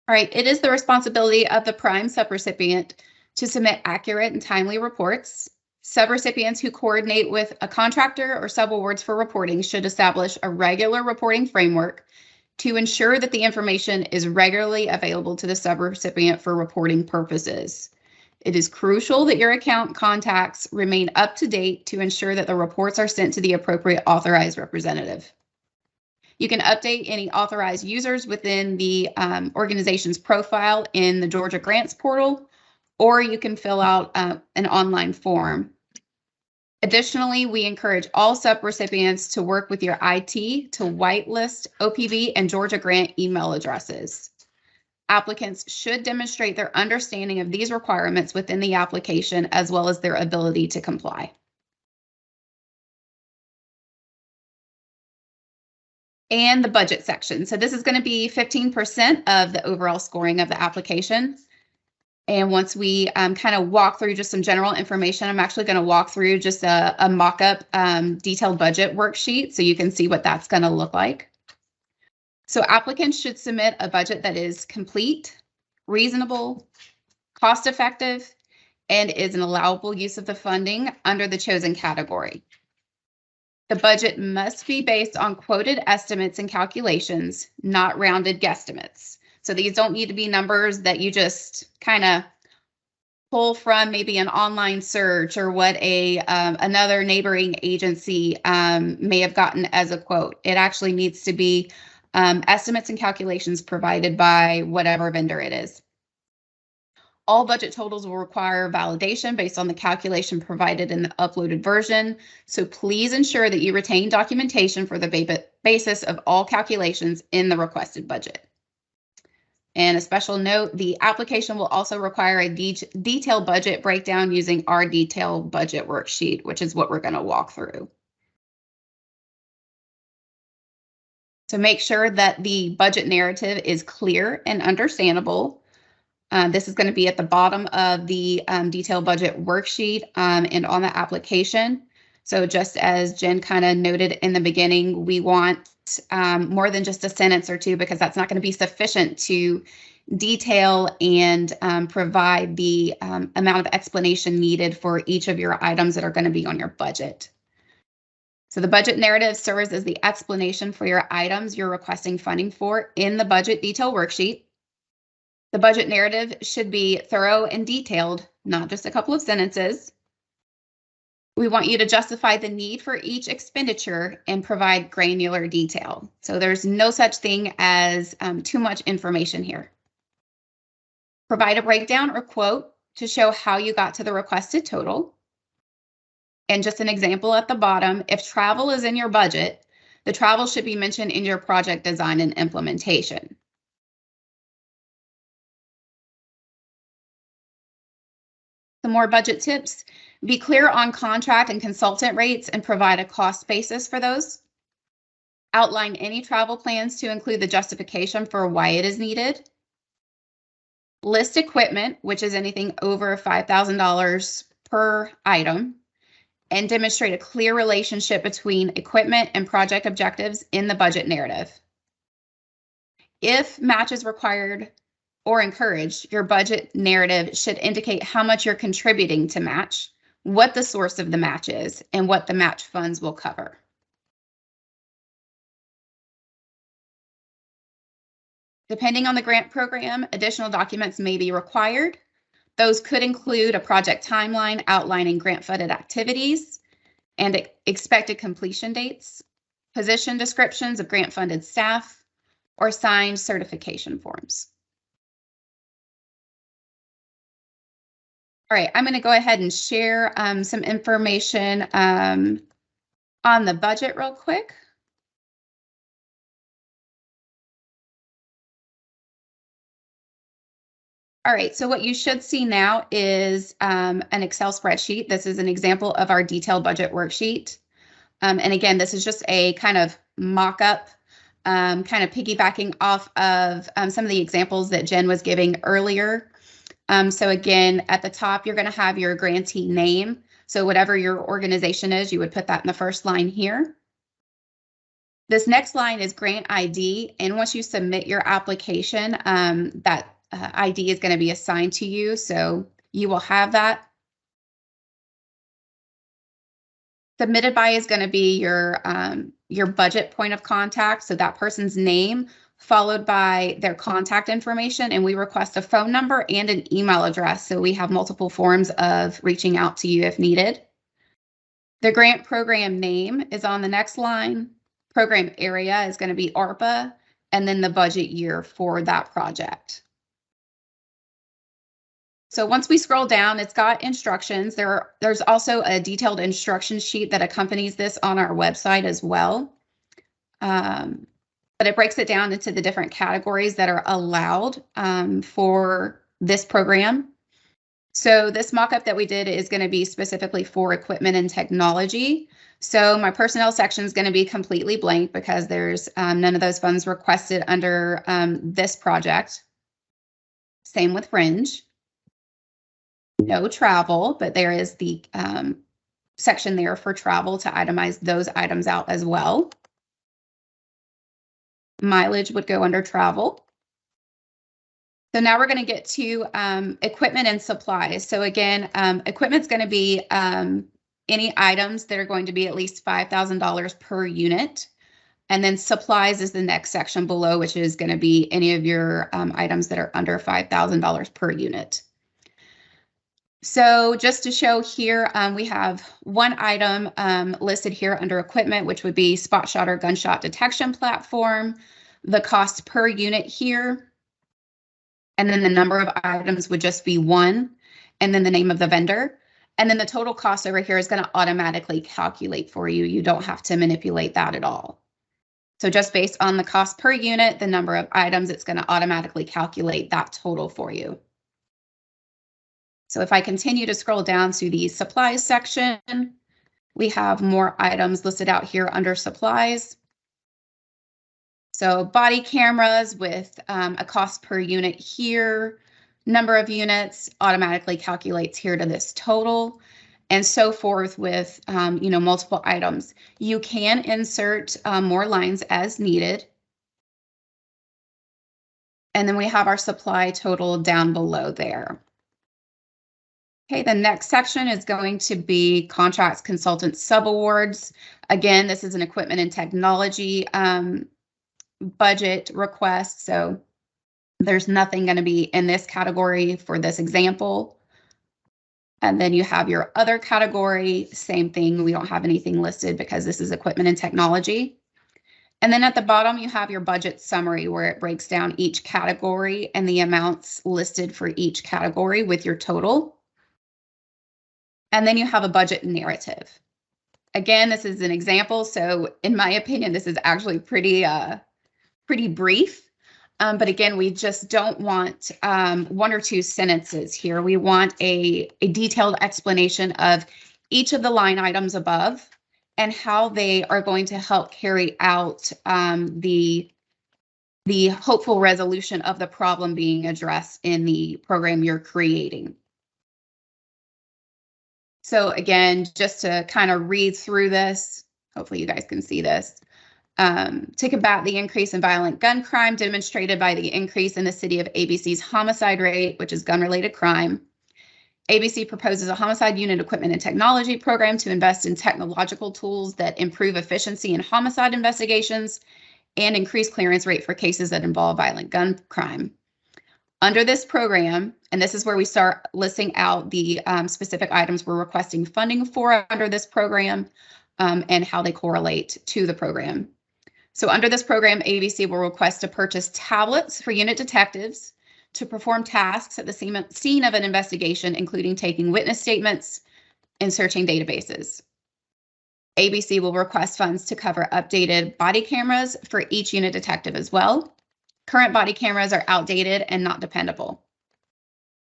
All right, it is the responsibility of the prime subrecipient to submit accurate and timely reports. Subrecipients who coordinate with a contractor or subawards for reporting should establish a regular reporting framework to ensure that the information is regularly available to the subrecipient for reporting purposes. It is crucial that your account contacts remain up to date to ensure that the reports are sent to the appropriate authorized representative. You can update any authorized users within the organization's profile in the Georgia Grants portal, or you can fill out an online form. Additionally, we encourage all subrecipients to work with your IT to whitelist OPB and Georgia Grant email addresses. Applicants should demonstrate their understanding of these requirements within the application, as well as their ability to comply. And the budget section. So this is going to be 15% of the overall scoring of the application. And once we kind of walk through just some general information, I'm actually going to walk through just a mock-up detailed budget worksheet so you can see what that's going to look like. So applicants should submit a budget that is complete, reasonable, cost-effective, and is an allowable use of the funding under the chosen category. The budget must be based on quoted estimates and calculations, not rounded guesstimates. So these don't need to be numbers that you just kind of pull from maybe an online search or what another neighboring agency may have gotten as a quote. It actually needs to be estimates and calculations provided by whatever vendor it is. All budget totals will require validation based on the calculation provided in the uploaded version. So please ensure that you retain documentation for the basis of all calculations in the requested budget. And a special note, the application will also require a detailed budget breakdown using our detailed budget worksheet, which is what we're going to walk through. So make sure that the budget narrative is clear and understandable. This is going to be at the bottom of the detailed budget worksheet and on the application. So just as Jen kind of noted in the beginning, we want more than just a sentence or two, because that's not going to be sufficient to detail and provide the amount of explanation needed for each of your items that are going to be on your budget. So the budget narrative serves as the explanation for your items you're requesting funding for in the budget detail worksheet. The budget narrative should be thorough and detailed, not just a couple of sentences. We want you to justify the need for each expenditure and provide granular detail. So there's no such thing as too much information here. Provide a breakdown or quote to show how you got to the requested total. And just an example at the bottom, if travel is in your budget, the travel should be mentioned in your project design and implementation. Some more budget tips. Be clear on contract and consultant rates and provide a cost basis for those. Outline any travel plans to include the justification for why it is needed. List equipment, which is anything over $5,000 per item, and demonstrate a clear relationship between equipment and project objectives in the budget narrative. If match is required or encouraged, your budget narrative should indicate how much you're contributing to match, what the source of the match is, and what the match funds will cover. Depending on the grant program, additional documents may be required. Those could include a project timeline outlining grant-funded activities and expected completion dates, position descriptions of grant-funded staff, or signed certification forms. All right, I'm going to go ahead and share some information on the budget real quick. All right, so what you should see now is an Excel spreadsheet. This is an example of our detailed budget worksheet. And again, this is just a kind of mock-up, kind of piggybacking off of some of the examples that Jen was giving earlier. So again, at the top, you're going to have your grantee name. So whatever your organization is, you would put that in the first line here. This next line is grant ID. And once you submit your application, that ID is going to be assigned to you. So you will have that. Submitted by is going to be your budget point of contact. So that person's name followed by their contact information. And we request a phone number and an email address. So we have multiple forms of reaching out to you if needed. The grant program name is on the next line. Program area is going to be ARPA, and then the budget year for that project. So once we scroll down, it's got instructions. There's also a detailed instruction sheet that accompanies this on our website as well. But it breaks it down into the different categories that are allowed for this program. So this mock-up that we did is going to be specifically for equipment and technology. So my personnel section is going to be completely blank because there's none of those funds requested under this project. Same with Fringe. No travel, but there is the section there for travel to itemize those items out as well. Mileage would go under travel. So now we're going to get to equipment and supplies. So again, equipment's going to be any items that are going to be at least $5,000 per unit. And then supplies is the next section below, which is going to be any of your items that are under $5,000 per unit. So just to show here, we have one item listed here under equipment, which would be spot shot or gunshot detection platform, the cost per unit here. and then the number of items would just be 1, and then the name of the vendor. And then the total cost over here is going to automatically calculate for you. You don't have to manipulate that at all. So just based on the cost per unit, the number of items, it's going to automatically calculate that total for you. So if I continue to scroll down to the supplies section, we have more items listed out here under supplies. So body cameras with a cost per unit here, number of units automatically calculates here to this total, and so forth with multiple items. You can insert more lines as needed. And then we have our supply total down below there. Okay, the next section is going to be contracts, consultants, subawards. Again, this is an equipment and technology budget request, so there's nothing going to be in this category for this example. And then you have your other category, same thing. We don't have anything listed because this is equipment and technology. And then at the bottom, you have your budget summary where it breaks down each category and the amounts listed for each category with your total. And then you have a budget narrative. Again, this is an example, so in my opinion, this is actually pretty brief. But again, we just don't want 1 or 2 sentences here. We want a detailed explanation of each of the line items above and how they are going to help carry out the hopeful resolution of the problem being addressed in the program you're creating. So again, just to kind of read through this, hopefully you guys can see this. To combat the increase in violent gun crime demonstrated by the increase in the city of ABC's homicide rate, which is gun-related crime, ABC proposes a homicide unit equipment and technology program to invest in technological tools that improve efficiency in homicide investigations and increase clearance rate for cases that involve violent gun crime. Under this program, and this is where we start listing out the specific items we're requesting funding for under this program and how they correlate to the program. So under this program, ABC will request to purchase tablets for unit detectives to perform tasks at the scene of an investigation, including taking witness statements and searching databases. ABC will request funds to cover updated body cameras for each unit detective as well. Current body cameras are outdated and not dependable.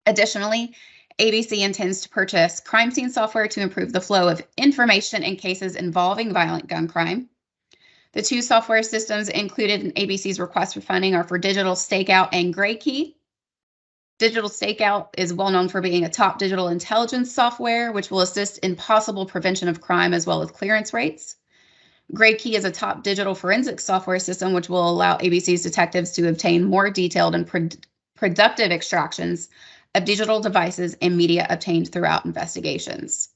Additionally, ABC intends to purchase crime scene software to improve the flow of information in cases involving violent gun crime. The 2 software systems included in ABC's request for funding are for Digital Stakeout and GrayKey. Digital Stakeout is well known for being a top digital intelligence software, which will assist in possible prevention of crime as well as clearance rates. GrayKey is a top digital forensic software system, which will allow ABC's detectives to obtain more detailed and productive extractions of digital devices and media obtained throughout investigations.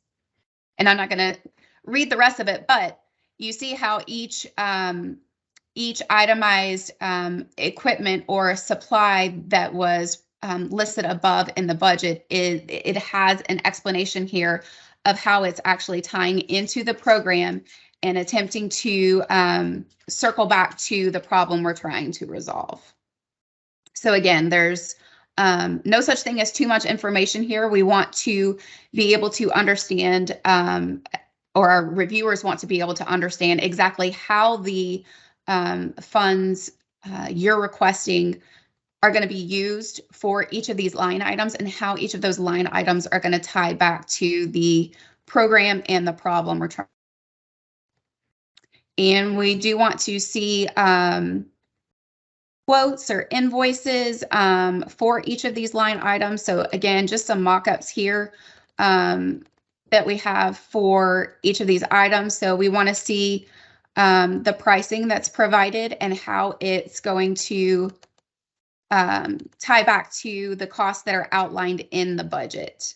And I'm not going to read the rest of it, but you see how each itemized equipment or supply that was listed above in the budget, it has an explanation here of how it's actually tying into the program and attempting to circle back to the problem we're trying to resolve. So again, there's no such thing as too much information here. We want to be able to understand, or our reviewers want to be able to understand exactly how the funds you're requesting are going to be used for each of these line items and how each of those line items are going to tie back to the program and the problem we're trying. And we do want to see quotes or invoices for each of these line items. So again, just some mock-ups here that we have for each of these items. So we want to see the pricing that's provided and how it's going to tie back to the costs that are outlined in the budget.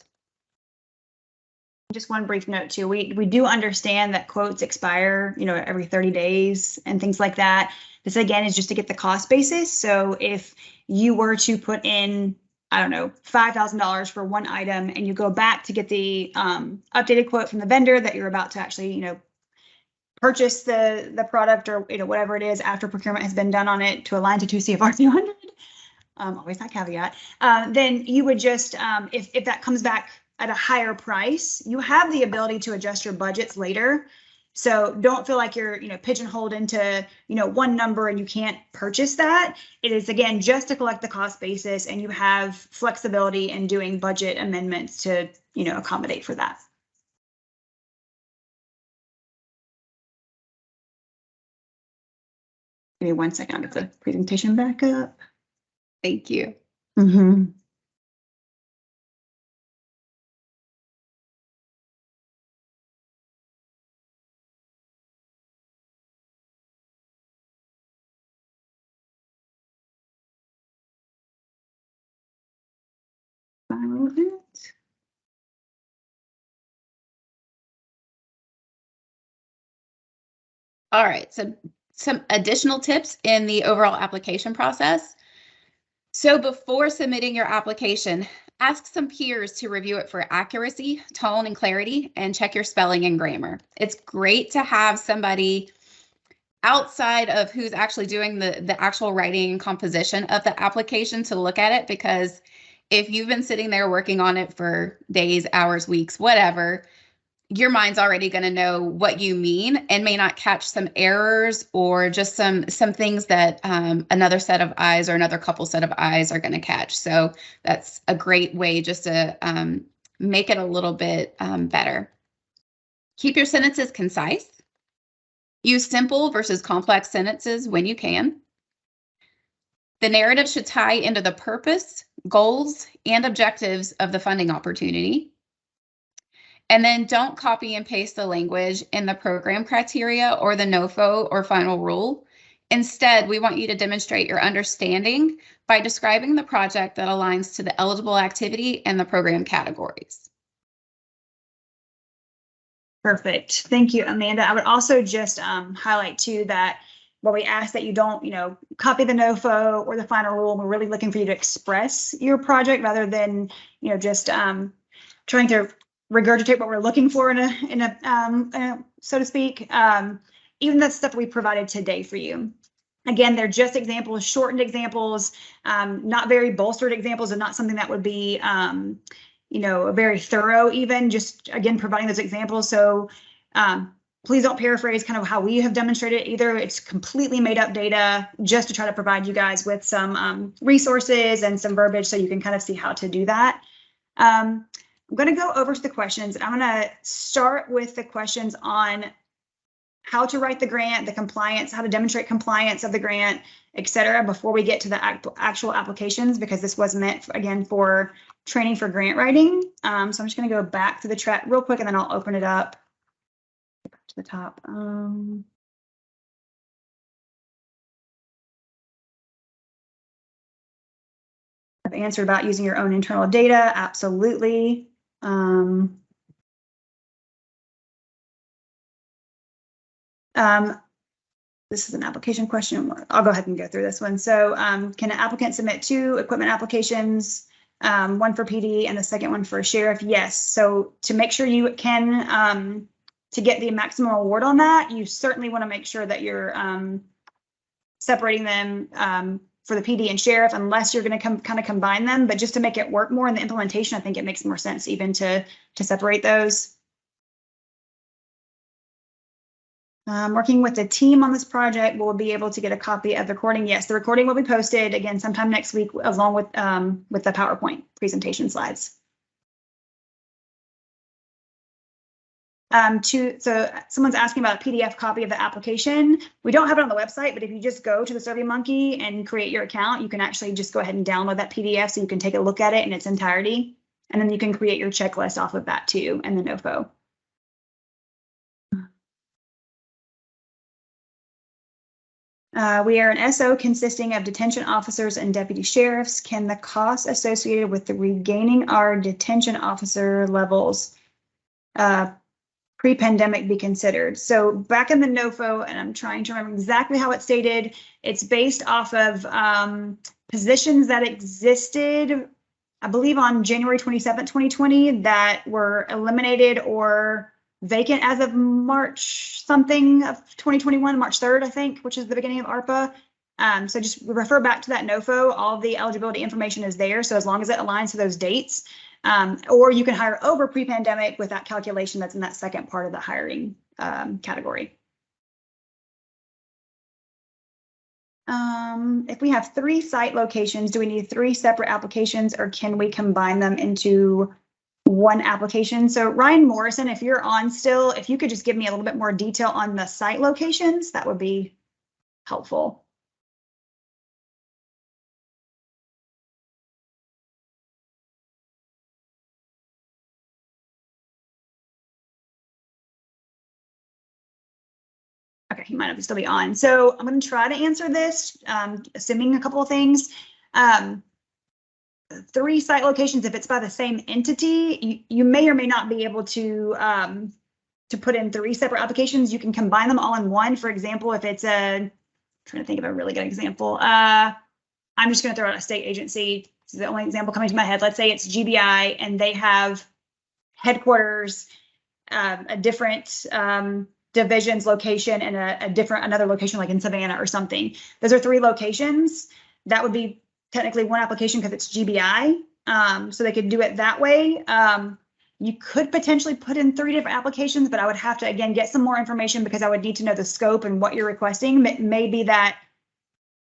Just one brief note too, we do understand that quotes expire, every 30 days and things like that. This again is just to get the cost basis. So if you were to put in, I don't know, $5,000 for one item and you go back to get the updated quote from the vendor that you're about to actually, purchase the product or, whatever it is after procurement has been done on it to align to 2 CFR 200. always that caveat, then you would just, if that comes back at a higher price, you have the ability to adjust your budgets later. So don't feel like you're, pigeonholed into, one number and you can't purchase that. It is, again, just to collect the cost basis, and you have flexibility in doing budget amendments to, accommodate for that. Give me 1 second, I'll get the presentation back up. Thank you. Mm-hmm. All right, so some additional tips in the overall application process. So before submitting your application, ask some peers to review it for accuracy, tone, and clarity, and check your spelling and grammar. It's great to have somebody outside of who's actually doing the actual writing and composition of the application to look at it, because if you've been sitting there working on it for days, hours, weeks, whatever, your mind's already going to know what you mean and may not catch some errors or just some things that another set of eyes or another couple set of eyes are going to catch. So that's a great way just to make it a little bit better. Keep your sentences concise. Use simple versus complex sentences when you can. The narrative should tie into the purpose, goals, and objectives of the funding opportunity. And then don't copy and paste the language in the program criteria or the NOFO or final rule. Instead, we want you to demonstrate your understanding by describing the project that aligns to the eligible activity and the program categories. Perfect. Thank you, Amanda. I would also just highlight too that while we ask that you don't, copy the NOFO or the final rule, we're really looking for you to express your project rather than, just trying to regurgitate what we're looking for in a so to speak. Even the stuff we provided today for you. Again, they're just examples, shortened examples, not very bolstered examples, and not something that would be very thorough, even just, again, providing those examples. So please don't paraphrase kind of how we have demonstrated it either. It's completely made up data just to try to provide you guys with some resources and some verbiage so you can kind of see how to do that. I'm going to go over to the questions, and I'm going to start with the questions on how to write the grant, the compliance, how to demonstrate compliance of the grant, et cetera, before we get to the actual applications, because this was meant, again, for training for grant writing. So I'm just going to go back to the chat real quick, and then I'll open it up back to the top. I've answered about using your own internal data. Absolutely. This is an application question. I'll go ahead and go through this one. So can an applicant submit 2 equipment applications, one for PD and the second one for sheriff? Yes. So to make sure you can, to get the maximum award on that, you certainly want to make sure that you're separating them for the PD and sheriff, unless you're going to kind of combine them. But just to make it work more in the implementation, I think it makes more sense even to separate those. Working with the team on this project, we'll be able to get a copy of the recording. Yes, the recording will be posted again sometime next week, along with the PowerPoint presentation slides. So someone's asking about a PDF copy of the application. We don't have it on the website, but if you just go to the SurveyMonkey and create your account, you can actually just go ahead and download that PDF so you can take a look at it in its entirety. And then you can create your checklist off of that too, and the NOFO. We are an SO consisting of detention officers and deputy sheriffs. Can the costs associated with the regaining our detention officer levels pre-pandemic be considered? So back in the NOFO, and I'm trying to remember exactly how it's stated, it's based off of positions that existed, I believe, on January 27th, 2020, that were eliminated or vacant as of March something of 2021, March 3rd, I think, which is the beginning of ARPA. So just refer back to that NOFO. All the eligibility information is there. So as long as it aligns to those dates, or you can hire over pre-pandemic with that calculation that's in that second part of the hiring category. If we have 3 site locations, do we need 3 separate applications, or can we combine them into one application? So Ryan Morrison, if you're on still, if you could just give me a little bit more detail on the site locations, that would be helpful. Okay, he might have to still be on. So I'm going to try to answer this, assuming a couple of things. 3 site locations, if it's by the same entity, you may or may not be able to put in 3 separate applications. You can combine them all in one. For example, if it's I'm trying to think of a really good example. I'm just going to throw out a state agency. This is the only example coming to my head. Let's say it's GBI and they have headquarters, a different divisions location, and another location like in Savannah or something. Those are 3 locations. That would be technically one application because it's GBI. So they could do it that way. You could potentially put in 3 different applications, but I would have to, again, get some more information because I would need to know the scope and what you're requesting. It may be that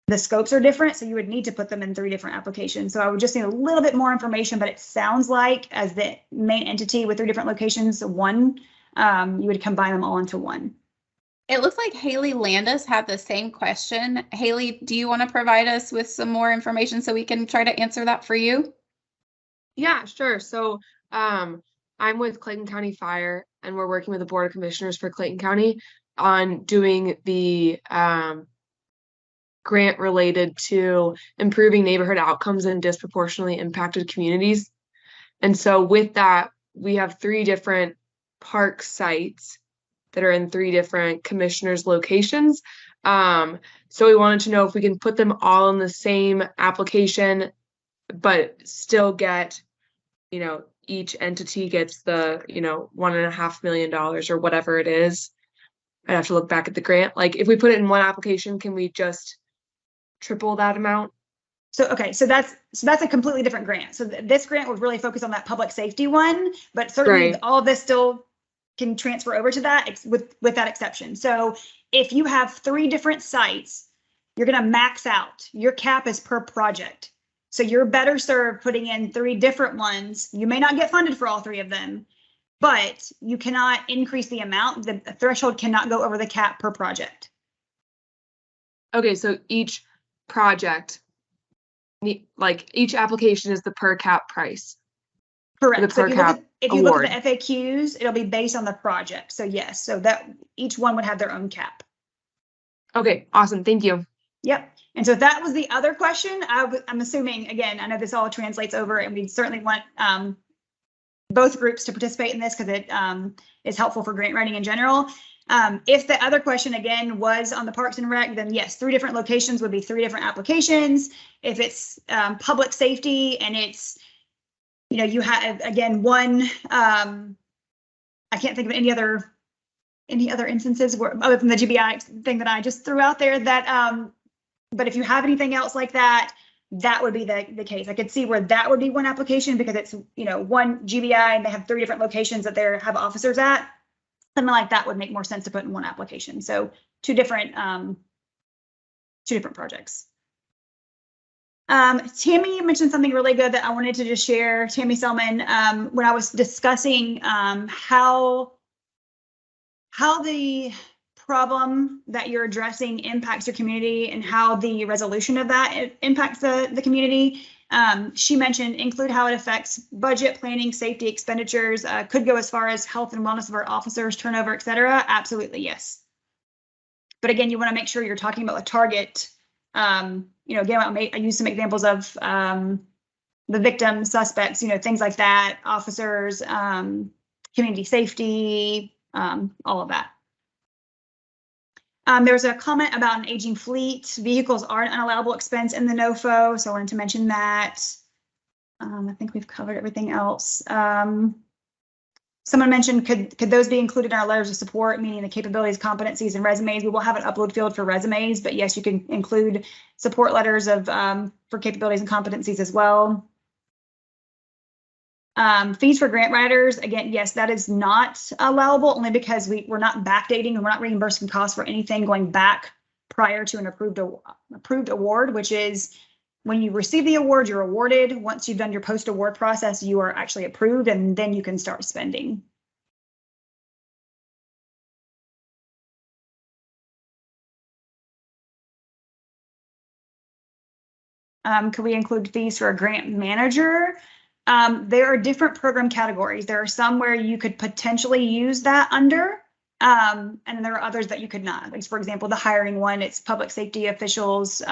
the scopes are different, so you would need to put them in 3 different applications. So I would just need a little bit more information, but it sounds like as the main entity with 3 different locations, you would combine them all into one. It looks like Haley Landis had the same question. Haley, do you want to provide us with some more information so we can try to answer that for you? Yeah, sure. So I'm with Clayton County Fire, and we're working with the Board of Commissioners for Clayton County on doing the grant related to improving neighborhood outcomes in disproportionately impacted communities. And so with that, we have 3 different park sites that are in 3 different commissioners' locations. So we wanted to know if we can put them all in the same application, but still get, each entity gets the, $1.5 million or whatever it is. I'd have to look back at the grant. Like if we put it in one application, can we just triple that amount? So, okay, so that's a completely different grant. So this grant would really focus on that public safety one, but certainly all of this still can transfer over to that with that exception. So if you have 3 different sites, you're going to max out. Your cap is per project. So you're better served putting in 3 different ones. You may not get funded for all 3 of them, but you cannot increase the amount. The threshold cannot go over the cap per project. Okay, so each project, like each application is the per cap price. Correct. So if you look award. at the FAQs, it'll be based on the project. So yes, so that each one would have their own cap. Okay, awesome. Thank you. Yep. And so that was the other question. I'm assuming, again, I know this all translates over, and we certainly want both groups to participate in this because it is helpful for grant writing in general. If the other question, again, was on the Parks and Rec, then yes, 3 different locations would be 3 different applications. If it's public safety and it's, you have, again, one, I can't think of any other instances where, other than the GBI thing that I just threw out there, that, but if you have anything else like that, that would be the case. I could see where that would be one application because it's, one GBI and they have 3 different locations that they have officers at. Something like that would make more sense to put in one application. So 2 different projects. Tammy mentioned something really good that I wanted to just share. Tammy Selman, when I was discussing how the problem that you're addressing impacts your community and how the resolution of that impacts the community. She mentioned include how it affects budget, planning, safety, expenditures, could go as far as health and wellness of our officers, turnover, et cetera. Absolutely, yes. But again, you want to make sure you're talking about the target. Again, I use some examples of the victim, suspects, things like that, officers, community safety, all of that. There was a comment about an aging fleet. Vehicles are an unallowable expense in the NOFO, so I wanted to mention that. I think we've covered everything else. Someone mentioned, could those be included in our letters of support, meaning the capabilities, competencies, and resumes? We will have an upload field for resumes, but yes, you can include support letters of for capabilities and competencies as well. Fees for grant writers, again, yes, that is not allowable only because we're not backdating and we're not reimbursing costs for anything going back prior to an approved award, which is when you receive the award, you're awarded. Once you've done your post-award process, you are actually approved, and then you can start spending. Could we include fees for a grant manager? There are different program categories. There are some where you could potentially use that under, and then there are others that you could not. Like, for example, the hiring one, it's public safety officials.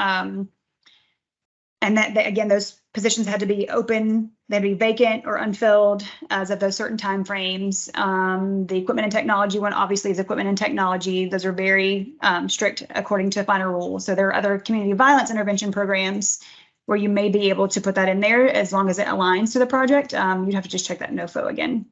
And that again, those positions had to be open, they'd be vacant or unfilled as of those certain time frames. The equipment and technology one obviously is equipment and technology. Those are very strict according to final rules. So there are other community violence intervention programs where you may be able to put that in there as long as it aligns to the project. You'd have to just check that NOFO again.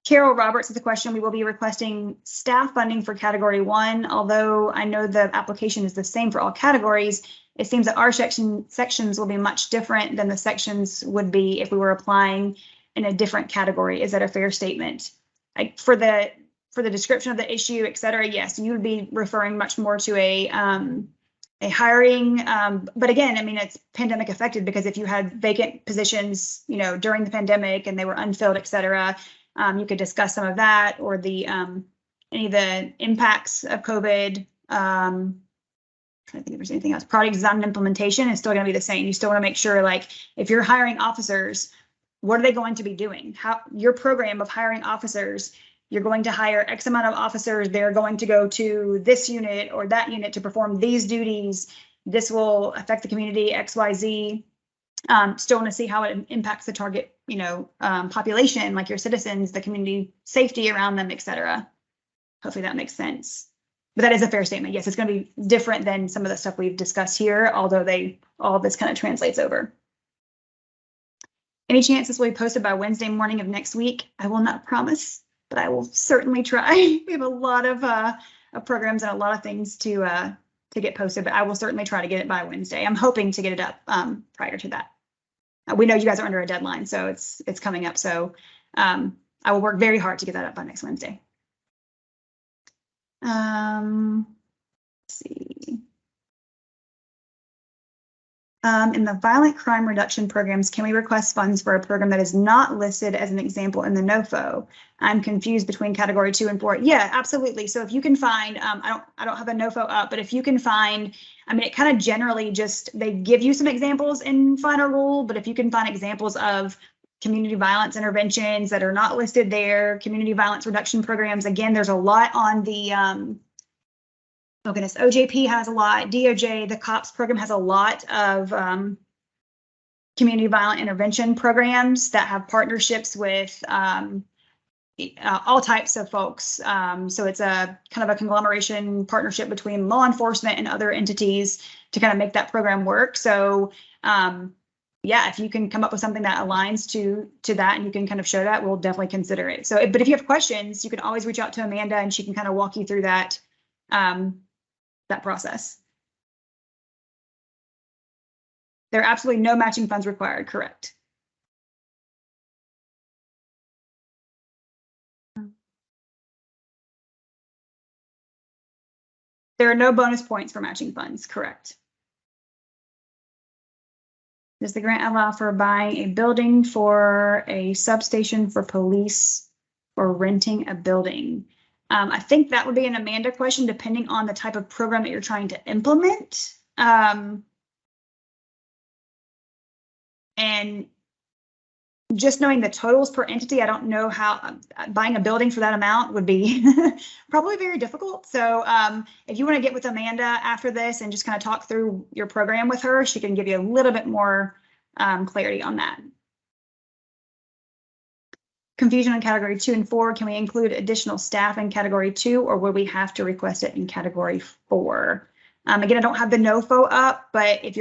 Carol Roberts has a question. We will be requesting staff funding for category 1. Although I know the application is the same for all categories, it seems that our sections will be much different than the sections would be if we were applying in a different category. Is that a fair statement? Like for the description of the issue, et cetera, yes, you would be referring much more to a hiring, but again, I mean, it's pandemic affected because if you had vacant positions, you know, during the pandemic and they were unfilled, et cetera, you could discuss some of that or the any of the impacts of COVID. Trying to think if there's anything else. Product design and implementation is still going to be the same. You still want to make sure, like, if you're hiring officers, what are they going to be doing? How your program of hiring officers, you're going to hire X amount of officers. They're going to go to this unit or that unit to perform these duties. This will affect the community X, Y, Z. Still want to see how it impacts the target, you know, population, like your citizens, the community safety around them, et cetera. Hopefully that makes sense. But that is a fair statement. Yes, it's going to be different than some of the stuff we've discussed here, although all of this kind of translates over. Any chance this will be posted by Wednesday morning of next week? I will not promise, but I will certainly try. We have a lot of programs and a lot of things to get posted, but I will certainly try to get it by Wednesday. I'm hoping to get it up prior to that. We know you guys are under a deadline, so it's coming up. So I will work very hard to get that up by next Wednesday. Let's see. In the violent crime reduction programs, can we request funds for a program that is not listed as an example in the NOFO? I'm confused between category 2 and 4. Yeah, absolutely. So if you can find, I don't have a NOFO up, but if you can find, I mean, it kind of generally just, they give you some examples in final rule, but if you can find examples of community violence interventions that are not listed there, community violence reduction programs, again, there's a lot on the, oh goodness, OJP has a lot, DOJ, the COPS program has a lot of community violent intervention programs that have partnerships with all types of folks. So it's a kind of a conglomeration partnership between law enforcement and other entities to kind of make that program work. So yeah, if you can come up with something that aligns to that and you can kind of show that, we'll definitely consider it. So, but if you have questions, you can always reach out to Amanda and she can kind of walk you through that, that process. There are absolutely no matching funds required, correct? There are no bonus points for matching funds, correct? Does the grant allow for buying a building for a substation for police or renting a building? I think that would be an Amanda question, depending on the type of program that you're trying to implement. And just knowing the totals per entity, I don't know how buying a building for that amount would be probably very difficult. So if you want to get with Amanda after this and just kind of talk through your program with her, she can give you a little bit more clarity on that. Confusion on category 2 and 4. Can we include additional staff in category 2 or would we have to request it in category 4? Again, I don't have the NOFO up, but if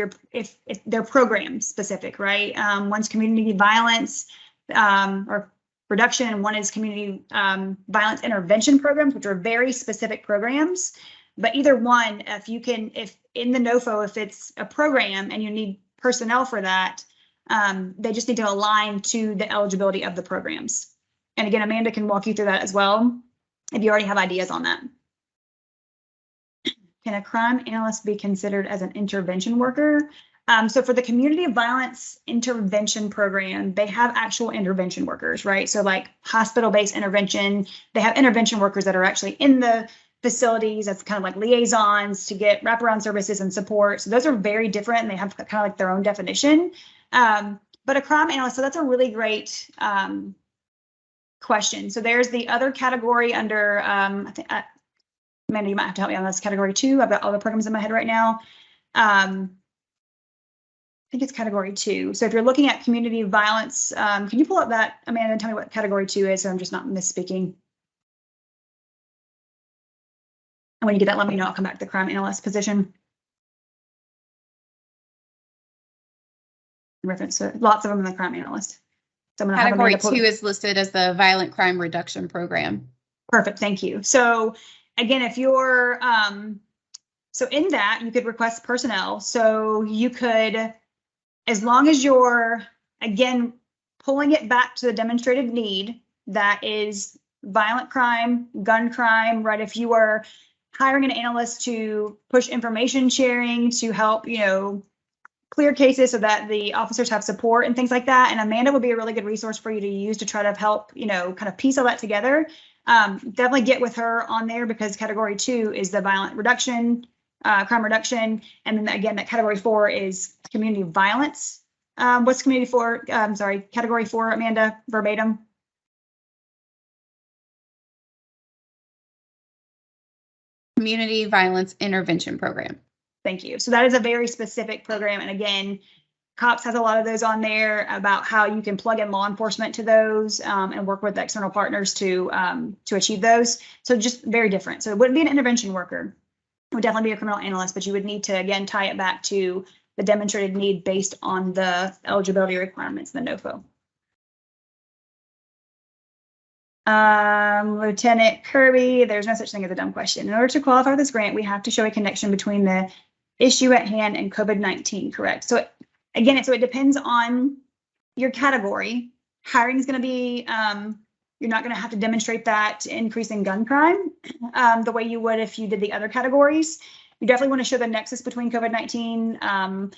they're program specific, right? One's community violence, or reduction, and one is community violence intervention programs, which are very specific programs. But either one, if in the NOFO, if it's a program and you need personnel for that, they just need to align to the eligibility of the programs. And again, Amanda can walk you through that as well, if you already have ideas on that. Can a crime analyst be considered as an intervention worker? So for the community violence intervention program, they have actual intervention workers, right? So like hospital-based intervention, they have intervention workers that are actually in the facilities. That's kind of like liaisons to get wraparound services and support. So those are very different, and they have kind of like their own definition. But a crime analyst, so that's a really great question. So there's the other category under, I think, Amanda, you might have to help me on this, category 2. I've got all the programs in my head right now. I think it's category 2. So if you're looking at community violence, can you pull up that, Amanda, and tell me what category 2 is, so I'm just not misspeaking? And when you get that, let me know. I'll come back to the crime analyst position. Reference to lots of them in the crime analyst. So I'm gonna Category 2 is listed as the violent crime reduction program. Perfect, thank you. So again, if you're, so in that, you could request personnel. So you could, as long as you're, again, pulling it back to the demonstrated need, that is violent crime, gun crime, right? If you are hiring an analyst to push information sharing, to help, clear cases so that the officers have support and things like that. And Amanda would be a really good resource for you to use to try to help, kind of piece all that together. Definitely get with her on there, because category 2 is the violent reduction, crime reduction. And then again, that category 4 is community violence. What's community 4? Category 4, Amanda, verbatim. Community violence intervention program. Thank you. So that is a very specific program. And again, COPS has a lot of those on there about how you can plug in law enforcement to those and work with external partners to achieve those. So just very different. So it wouldn't be an intervention worker. It would definitely be a criminal analyst, but you would need to, again, tie it back to the demonstrated need based on the eligibility requirements in the NOFO. Lieutenant Kirby, there's no such thing as a dumb question. In order to qualify for this grant, we have to show a connection between the issue at hand and COVID-19, correct? So again, it depends on your category. Hiring is going to be, you're not going to have to demonstrate that increase in gun crime the way you would if you did the other categories. You definitely want to show the nexus between COVID-19,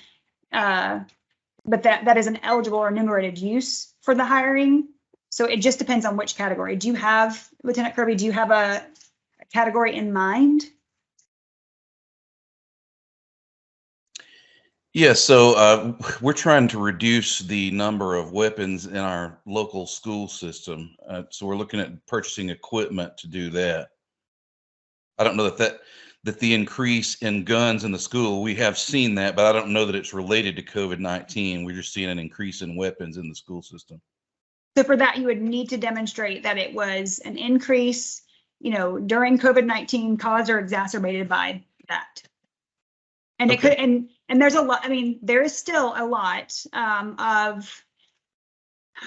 but that is an eligible or enumerated use for the hiring. So it just depends on which category. Do you have, Lieutenant Kirby, do you have a category in mind? Yeah, so we're trying to reduce the number of weapons in our local school system. So we're looking at purchasing equipment to do that. I don't know that the increase in guns in the school, we have seen that, but I don't know that it's related to COVID-19. We're just seeing an increase in weapons in the school system. So for that, you would need to demonstrate that it was an increase, during COVID-19 caused or exacerbated by that. And it could, and there's a lot, there is still a lot of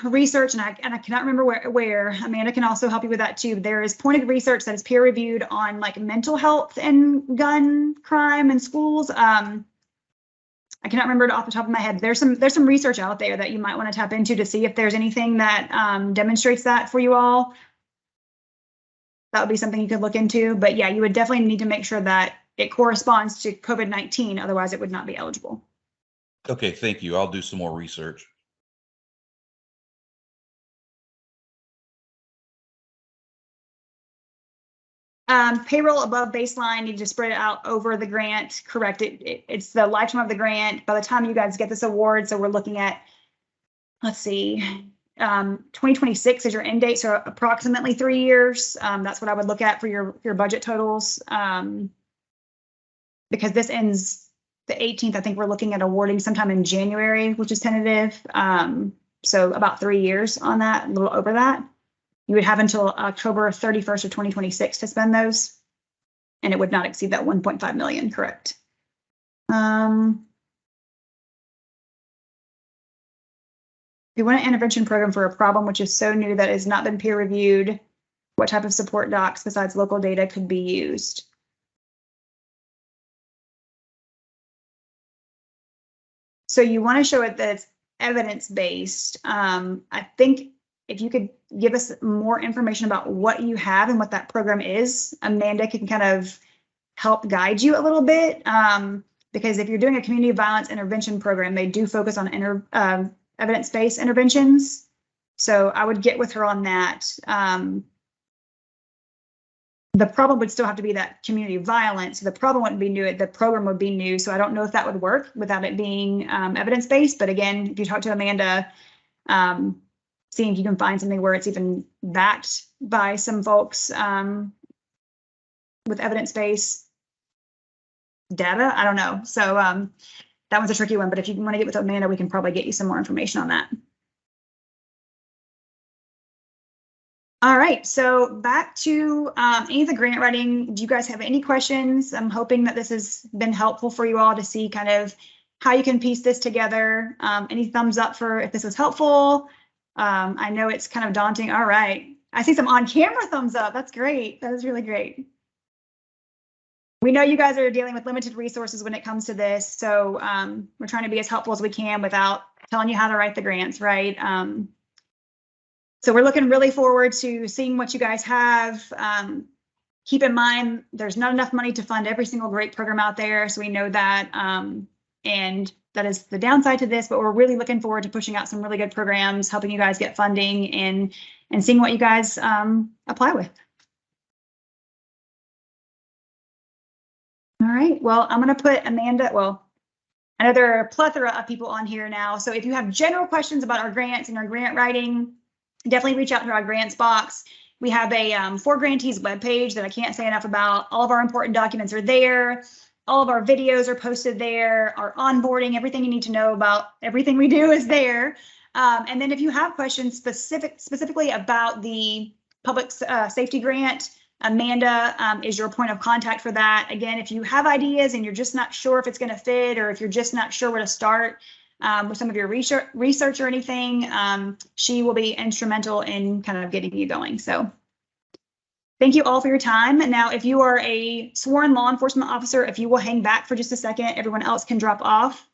research, and I cannot remember where. Amanda can also help you with that too. There is pointed research that is peer reviewed on like mental health and gun crime in schools. I cannot remember it off the top of my head. There's some research out there that you might want to tap into to see if there's anything that demonstrates that for you all. That would be something you could look into. But yeah, you would definitely need to make sure that it corresponds to COVID-19. Otherwise, it would not be eligible. Okay, thank you. I'll do some more research. Payroll above baseline, you just spread it out over the grant. Correct. It's the lifetime of the grant. By the time you guys get this award, so we're looking at, let's see, 2026 is your end date, so approximately 3 years. That's what I would look at for your budget totals. Because this ends the 18th, I think we're looking at awarding sometime in January, which is tentative. So about 3 years on that, a little over that. You would have until October 31st of 2026 to spend those, and it would not exceed that 1.5 million, correct? you want an intervention program for a problem which is so new that has not been peer reviewed, what type of support docs besides local data could be used? So you want to show it that it's evidence-based. I think if you could give us more information about what you have and what that program is, Amanda can kind of help guide you a little bit. Because if you're doing a community violence intervention program, they do focus on evidence-based interventions. So I would get with her on that. The problem would still have to be that community violence. The problem wouldn't be new, the program would be new. So I don't know if that would work without it being evidence-based. But again, if you talk to Amanda, seeing if you can find something where it's even backed by some folks with evidence-based data, I don't know. So that one's a tricky one, but if you want to get with Amanda, we can probably get you some more information on that. All right, so back to any of the grant writing. Do you guys have any questions? I'm hoping that this has been helpful for you all to see kind of how you can piece this together. Any thumbs up for if this was helpful? I know it's kind of daunting. All right, I see some on-camera thumbs up. That's great. That was really great. We know you guys are dealing with limited resources when it comes to this, so we're trying to be as helpful as we can without telling you how to write the grants, right? So we're looking really forward to seeing what you guys have. Keep in mind, there's not enough money to fund every single great program out there, so we know that, and that is the downside to this, but we're really looking forward to pushing out some really good programs, helping you guys get funding and seeing what you guys apply with. All right, well, I'm going to put Amanda, well, I know there are a plethora of people on here now. So if you have general questions about our grants and our grant writing, definitely reach out to our grants box. We have a For Grantees webpage that I can't say enough about. All of our important documents are there. All of our videos are posted there. Our onboarding, everything you need to know about everything we do is there. And then if you have questions specifically about the public safety grant, Amanda is your point of contact for that. Again, if you have ideas and you're just not sure if it's going to fit, or if you're just not sure where to start with some of your research or anything, she will be instrumental in kind of getting you going. So thank you all for your time. And now if you are a sworn law enforcement officer, if you will hang back for just a second, everyone else can drop off.